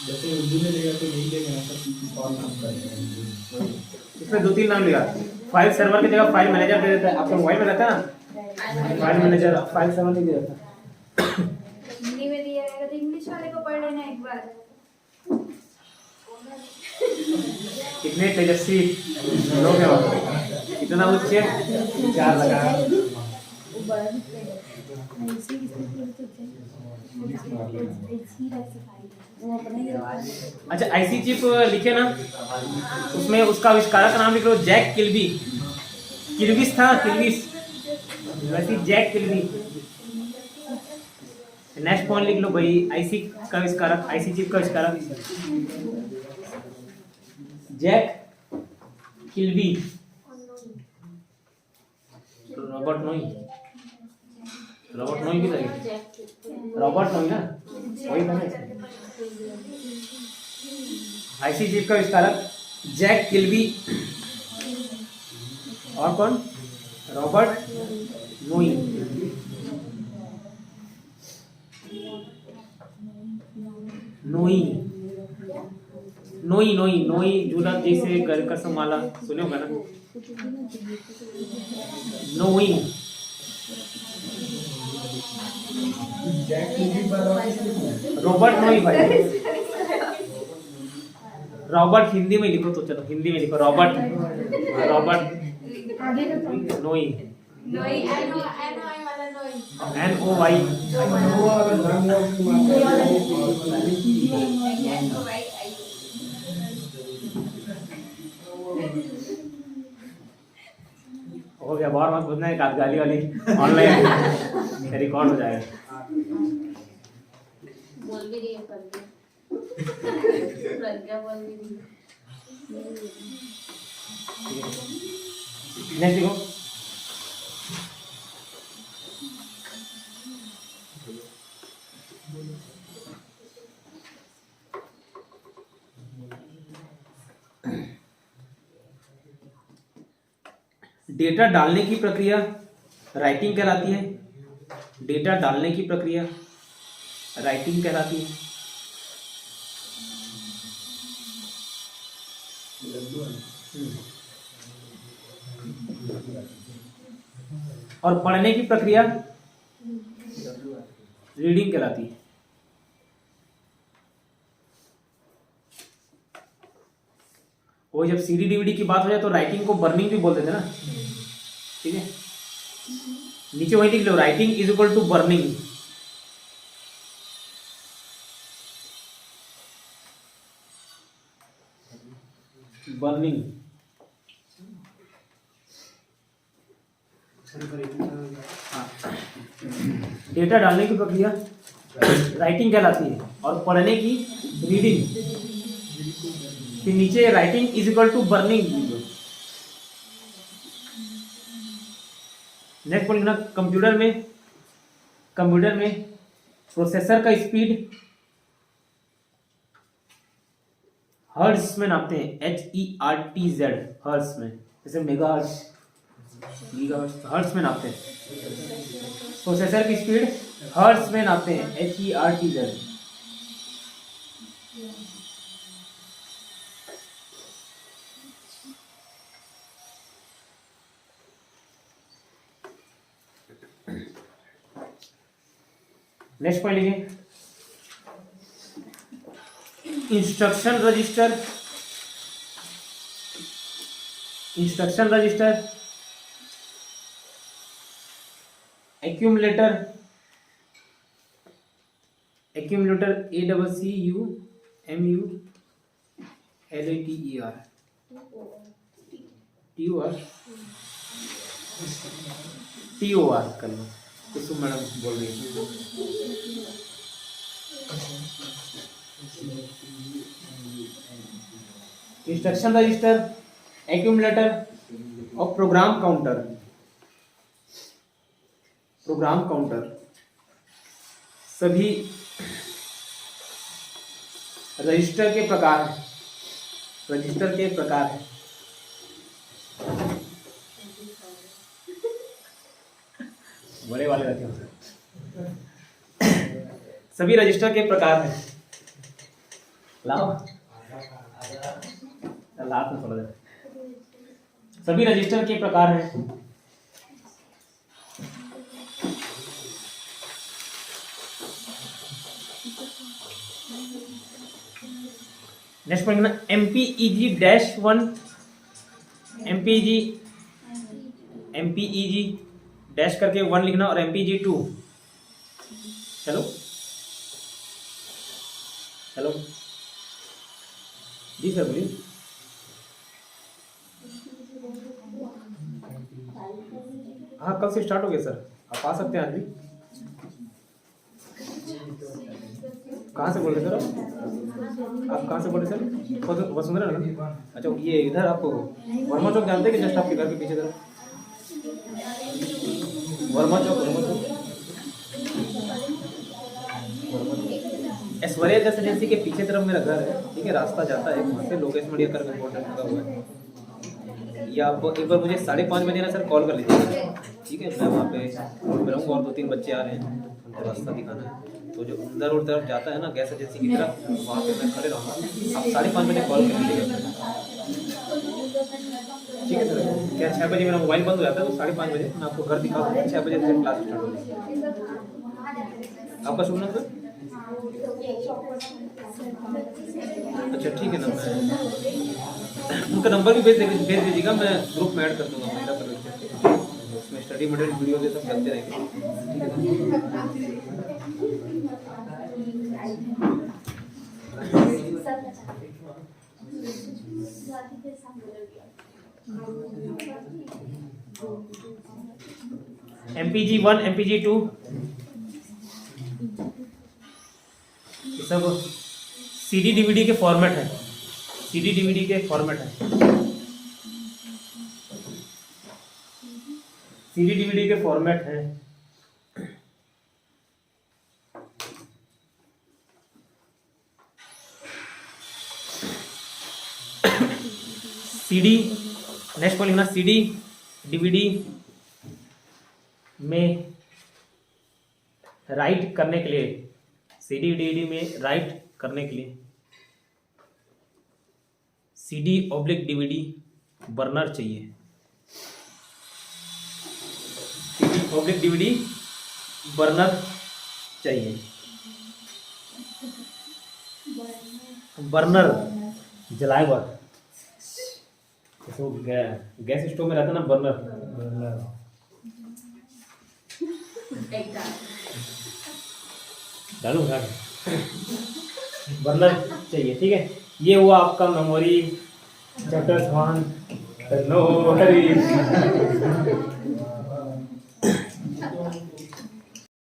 Speaker 3: जैसे उर्दू में लेगा तो नहीं लेगा, सब और नाम करेगा।
Speaker 1: इसमें 2-3 नाम लिखा, फाइल सर्वर की जगह फाइल मैनेजर दे देता है। आपका मोबाइल में रहता है ना फाइल मैनेजर, फाइल सर्वर नहीं दिया जाता।
Speaker 2: हिंदी में दिया रहेगा तो इंग्लिश वाले को पढ़ लेना एक बार।
Speaker 1: कितने तेजस्वी लोग हैं वहाँ, कितना उच्च विचार लगा। अच्छा, आईसी चिप लिखे ना, उसमें उसका आविष्कारक का नाम लिख लो, जैक किल्बी। किल्बिस था, किल्बिस, वैसे जैक किल्बी। नेक्स्ट पॉइंट लिख लो भाई, आईसी का आविष्कारक, आईसी चिप का आविष्कारक जैक किल्बी। रॉबर्ट नोई की तरह, रॉबर्ट नोई ना, वही था ना। आईसी चिप का आविष्कारक जैक किल्बी, और कौन? रॉबर्ट नोई। नोई नोई नोई नोई जूना जैसे घर का समाला, सुने होगा ना, नोई। रॉबर्ट नोई भाई, रॉबर्ट हिंदी में लिखो तो चलो, हिंदी में लिखो रॉबर्ट नोई, NOI। हो गया, बार मत पूछना, एक आध गाली वाली ऑनलाइन रिकॉर्ड हो जाएगा।
Speaker 2: बोल भी रही है, बोल भी रही है।
Speaker 1: नेक्स्ट देखो, डेटा डालने की प्रक्रिया राइटिंग कहलाती है। डेटा डालने की प्रक्रिया राइटिंग कहलाती है। और पढ़ने की प्रक्रिया रीडिंग कहलाती है। वो जब सीडी डीवीडी की बात हो जाए तो राइटिंग को बर्निंग भी बोल देते ना, ठीक है। नीचे वही लिख लो, writing is equal to burning. Burning data डालने की प्रक्रिया राइटिंग कहलाती है और पढ़ने की रीडिंग। फिर नीचे writing is equal to burning. Next लिखना, कंप्यूटर में प्रोसेसर का स्पीड हर्ट्ज में नापते हैं, HERTZ, हर्ट्ज में, जैसे मेगाहर्ट्ज, गीगाहर्ट्ज, हर्ट्ज में नापते हैं। प्रोसेसर की स्पीड हर्ट्ज में नापते हैं, HERTZ। नेक्स्ट पॉइंट लिखिए, instruction register, accumulator, ACCUMULATER, TOR कर लो, कुसुम मैडम बोल रही है। इंस्ट्रक्शन रजिस्टर, एक्यूमुलेटर और प्रोग्राम काउंटर सभी रजिस्टर के प्रकार हैं। बड़े वाले रखे होते हैं। सभी रजिस्टर के प्रकार हैं। लाभ में थोड़ा, सभी रजिस्टर के प्रकार हैं। नेक्स्ट पॉइंट ना, MPEG-1, MPEG डैश करके 1 लिखना और MPEG-2। हेलो जी सर बोलिए। हाँ, कल से स्टार्ट हो गया सर, आप आ सकते हैं आज भी। कहाँ से बोल रहे सर आप कहाँ से बोल रहे सर? वसुंधरा ना? अच्छा, ये इधर आपको वर्मा चौक जानते हैं कि जस्ट आपके घर के पीछे तरफ वर्मा चौक ऐश्वर्या गैस एजेंसी के पीछे तरफ मेरा घर है, ठीक है। रास्ता जाता है वहाँ से, लोकेश मड़िया करके बोर्ड लगा हुआ है। या आप एक बार मुझे 5:30 बजे ना सर कॉल कर लीजिएगा, ठीक है। मैं वहाँ पे रोड में रहूँगा और 2-3 बच्चे आ रहे हैं, उनको रास्ता दिखाना है। तो जो अंदर रोड तरफ जाता है ना गैस एजेंसी की तरफ, वहाँ पे मैं खड़े रहूँगा। आप 5:30 बजे कॉल कर लीजिएगा, ठीक है सर। क्या 6 बजे मेरा मोबाइल बंद हो जाता है, तो 5:30 बजे मैं आपको घर दिखा दूँगा। 6 बजे से क्लास स्टार्ट होगी। आपका शुभ नाम सर? अच्छा ठीक है ना, मैं उनका नंबर भी भेज दीजिएगा, मैं ग्रुप में ऐड कर दूंगा महिला प्रवेश, उसमें स्टडी मटेरियल वीडियो ये सब चलते रहेंगे, MPEG-1, MPEG-2 ये सब CD DVD के फॉर्मेट है। सीडी डीवीडी के फॉर्मेट हैं सीडी, नेक्स्ट पॉइंट लिखना, सीडी डीवीडी में राइट करने के लिए, सीडी डीवीडी में राइट करने के लिए सीडी ऑब्लिक डीवीडी बर्नर चाहिए। सीडी ऑब्लिक डीवीडी बर्नर चाहिए। बर्नर जलाए हुआ, जैसे वो गैस स्टोव में रहता ना बर्नर, डालू बर्नर चाहिए। ठीक है, ये हुआ आपका मेमोरी चैप्टर 1 टेक्नोलॉजी।